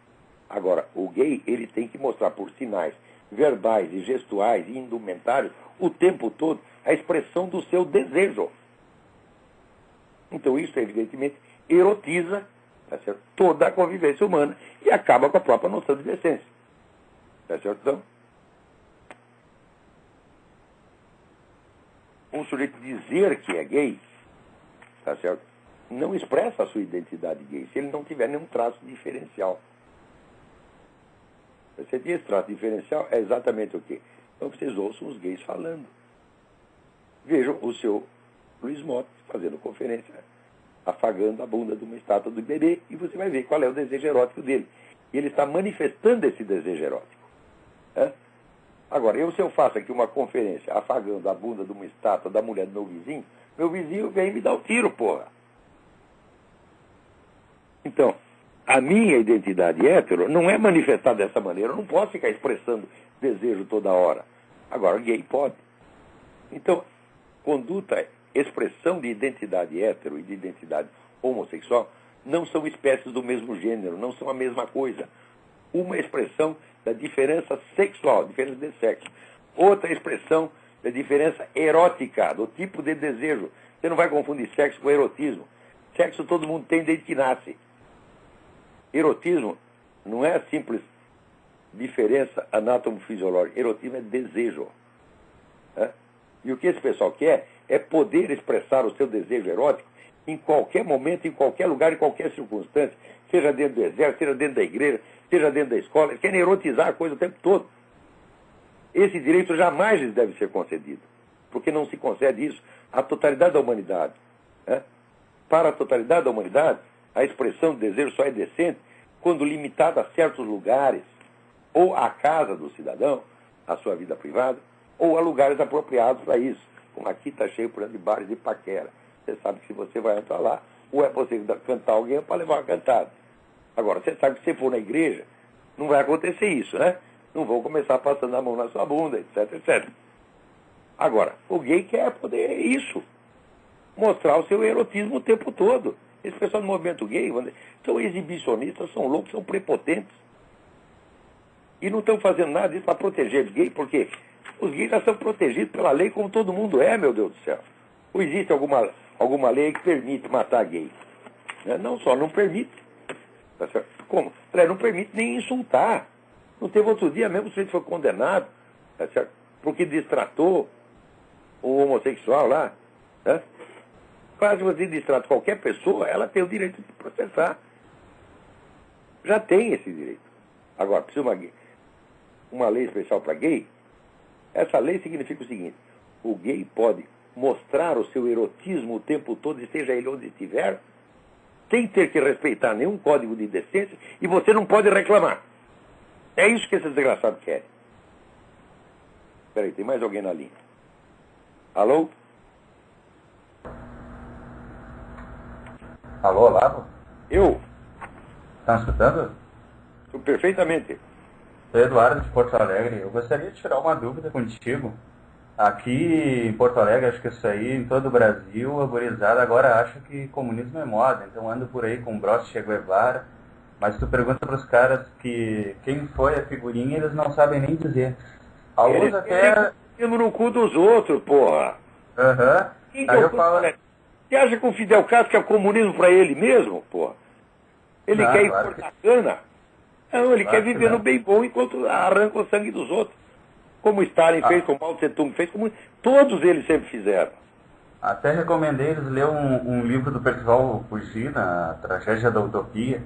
Agora, o gay, ele tem que mostrar por sinais verbais e gestuais e indumentários o tempo todo a expressão do seu desejo. Então isso, evidentemente, erotiza, tá certo, toda a convivência humana e acaba com a própria noção de decência. Tá certo? Então, um sujeito dizer que é gay, tá certo, não expressa a sua identidade gay se ele não tiver nenhum traço diferencial. Você tem esse traço diferencial, é exatamente o quê? Então vocês ouçam os gays falando. Vejam o seu Luiz Motta fazendo conferência, afagando a bunda de uma estátua do bebê, e você vai ver qual é o desejo erótico dele. E ele está manifestando esse desejo erótico. Agora, se eu faço aqui uma conferência afagando a bunda de uma estátua da mulher do meu vizinho vem me dar um tiro, porra. Então, a minha identidade hétero não é manifestada dessa maneira. Eu não posso ficar expressando desejo toda hora. Agora, gay pode. Então, conduta, expressão de identidade hétero e de identidade homossexual não são espécies do mesmo gênero, não são a mesma coisa. Uma expressão da diferença sexual, diferença de sexo. Outra expressão da diferença erótica, do tipo de desejo. Você não vai confundir sexo com erotismo. Sexo todo mundo tem desde que nasce. Erotismo não é a simples diferença anatomofisiológica. Erotismo é desejo. E o que esse pessoal quer é poder expressar o seu desejo erótico em qualquer momento, em qualquer lugar, em qualquer circunstância, seja dentro do exército, seja dentro da igreja, seja dentro da escola. Eles querem erotizar a coisa o tempo todo. Esse direito jamais lhes deve ser concedido, porque não se concede isso à totalidade da humanidade. Para a totalidade da humanidade, a expressão de desejo só é decente quando limitada a certos lugares, ou à casa do cidadão, à sua vida privada, ou a lugares apropriados para isso. Como aqui está cheio, por exemplo, de bares de paquera. Você sabe que se você vai entrar lá, ou é para você cantar alguém, ou para levar uma cantada. Agora, você sabe que se for na igreja, não vai acontecer isso, né? Não vão começar passando a mão na sua bunda, etc, etc. Agora, o gay quer poder isso. Mostrar o seu erotismo o tempo todo. Esse pessoal do movimento gay são exibicionistas, são loucos, são prepotentes. E não estão fazendo nada disso para proteger os gays, porque os gays já são protegidos pela lei como todo mundo é, meu Deus do céu. Ou existe alguma lei que permite matar gay? Não, só não permite. Tá certo? Como? Não permite nem insultar. Não teve outro dia mesmo, o sujeito foi condenado, tá certo? Porque distratou o homossexual lá. Né? Quase você distrata qualquer pessoa, ela tem o direito de processar. Já tem esse direito. Agora, precisa uma lei especial para gay. Essa lei significa o seguinte: o gay pode mostrar o seu erotismo o tempo todo, esteja ele onde estiver, sem ter que respeitar nenhum código de decência, e você não pode reclamar. É isso que esses desgraçados querem. Espera aí, tem mais alguém na linha. Alô? Alô, Olavo? Eu? Tá me escutando? Perfeitamente. Eduardo de Porto Alegre. Eu gostaria de tirar uma dúvida contigo. Aqui em Porto Alegre, acho que isso aí, em todo o Brasil, a gurizada agora acha que comunismo é moda. Então ando por aí com o broche Che Guevara. Mas tu pergunta para os caras que quem foi a figurinha, eles não sabem nem dizer. Alguns Eles até... Eles no cu dos outros, porra. Aham. Aí eu falo... Você acha que o Fidel Castro quer comunismo para ele mesmo, porra? Ele quer ir por cana? Não, ele quer viver no bem bom enquanto arranca o sangue dos outros. Como Stalin fez, como Mao Tse Tung fez, como todos eles sempre fizeram. Até recomendei eles ler um livro do Percival Fugir, A Tragédia da Utopia.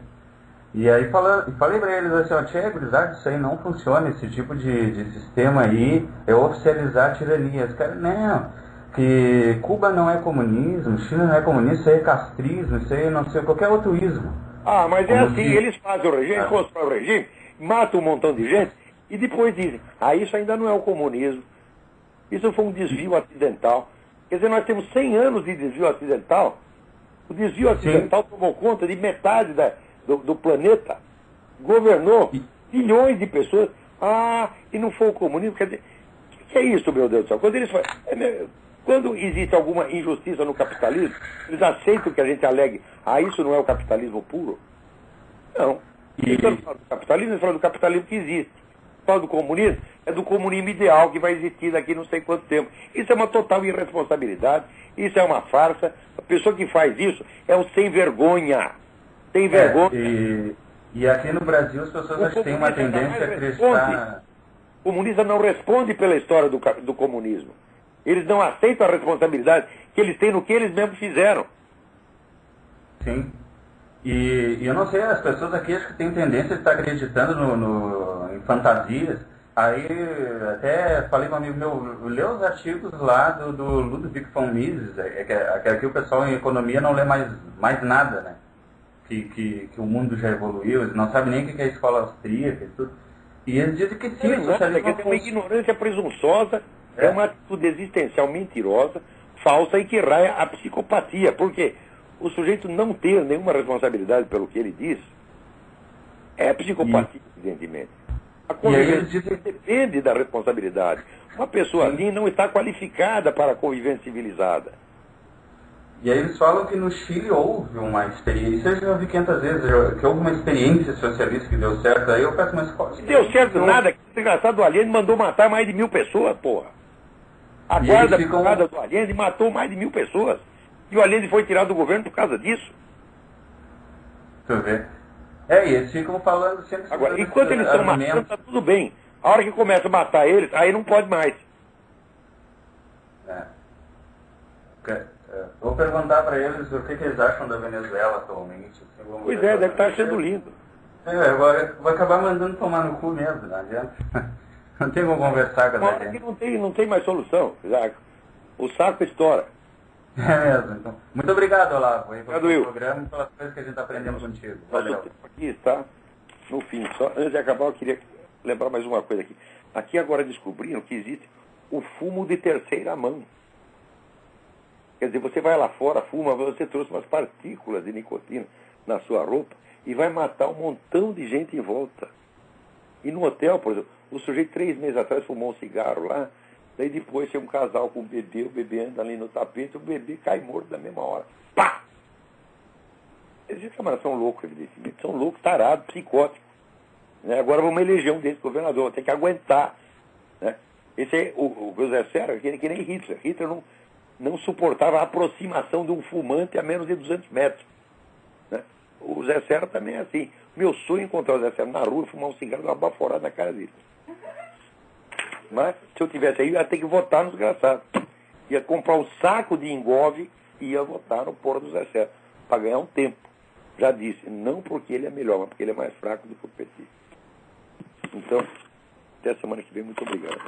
E aí falei pra eles assim, ó, tchê, gurizada, isso aí não funciona, esse tipo de sistema aí é oficializar a tirania. Os caras, não, que Cuba não é comunismo, China não é comunismo, isso aí é castrismo, isso aí não sei, qualquer outro ismo. Ah, mas é Como assim, se... eles fazem o regime, constroem o regime, matam um montão de gente e depois dizem, isso ainda não é o comunismo, isso foi um desvio acidental. Quer dizer, nós temos 100 anos de desvio acidental, o desvio acidental tomou conta de metade do planeta, governou bilhões de pessoas, e não foi o comunismo, quer dizer, o que é isso, meu Deus do céu? Quando existe alguma injustiça no capitalismo, eles aceitam que a gente alegue, isso não é o capitalismo puro? Não. Eles estão falando do capitalismo, eles falam do capitalismo que existe. Fala do comunismo, é do comunismo ideal que vai existir daqui não sei quanto tempo. Isso é uma total irresponsabilidade, isso é uma farsa. A pessoa que faz isso é um sem vergonha. Tem vergonha. E aqui no Brasil as pessoas acho que têm uma tendência a acreditar... O comunista não responde pela história do comunismo. Eles não aceitam a responsabilidade que eles têm no que eles mesmos fizeram. Sim. E eu não sei, as pessoas aqui acho que têm tendência de estar acreditando em fantasias. Aí até falei com um amigo meu, lê os artigos lá do Ludwig von Mises, que aqui o pessoal em economia não lê mais nada, né? Que o mundo já evoluiu, eles não sabem nem o que é a escola austríaca e tudo. E eles dizem que sim, o socialismo é uma ignorância presunçosa, é uma atitude existencial mentirosa, falsa e que raia a psicopatia. Porque o sujeito não ter nenhuma responsabilidade pelo que ele diz é psicopatia, evidentemente. A convivência depende da responsabilidade. Uma pessoa assim não está qualificada para a convivência civilizada. E aí eles falam que no Chile houve uma experiência, eu já ouvi 500 vezes, que houve uma experiência socialista que deu certo, aí eu peço uma escola. Não deu certo nada, que o desgraçado do Allende mandou matar mais de 1000 pessoas, porra. A guarda privada do Allende matou mais de 1000 pessoas. E o Allende foi tirado do governo por causa disso. Deixa eu ver. E eles ficam falando sempre... Agora, enquanto eles estão matando, está tudo bem. A hora que começa a matar eles, aí não pode mais. Vou perguntar para eles o que eles acham da Venezuela atualmente. Assim, pois deve estar sendo lindo. Vou acabar mandando tomar no cu mesmo, não adianta. Não tem como conversar com a gente. Não tem mais solução. O saco estoura. É mesmo. Então. Muito obrigado, Olavo, pelo programa e pelas coisas que a gente está aprendendo contigo. Valeu. Aqui está, no fim. Só antes de acabar, eu queria lembrar mais uma coisa aqui. Aqui agora descobriram que existe o fumo de terceira mão. Quer dizer, você vai lá fora, fuma, você trouxe umas partículas de nicotina na sua roupa e vai matar um montão de gente em volta. E no hotel, por exemplo, o sujeito 3 meses atrás fumou um cigarro lá, daí depois tem um casal com o bebê anda ali no tapete, o bebê cai morto na mesma hora. Pá! Esses camaradas são loucos, evidentemente, são loucos, tarados, psicóticos. Né? Agora vamos eleger um desses governador, tem que aguentar. Né? Esse é o José Serra, que nem Hitler. Hitler não suportava a aproximação de um fumante a menos de 200 metros. Né? O Zé Serra também é assim. Meu sonho é encontrar o Zé Serra na rua e fumar um cigarro e dar uma baforada na cara dele. Mas, se eu tivesse aí, eu ia ter que votar no desgraçado. Ia comprar um saco de engove e ia votar no porra do Zé Serra, para ganhar um tempo. Já disse, não porque ele é melhor, mas porque ele é mais fraco do que o PT. Então, até semana que vem, muito obrigado.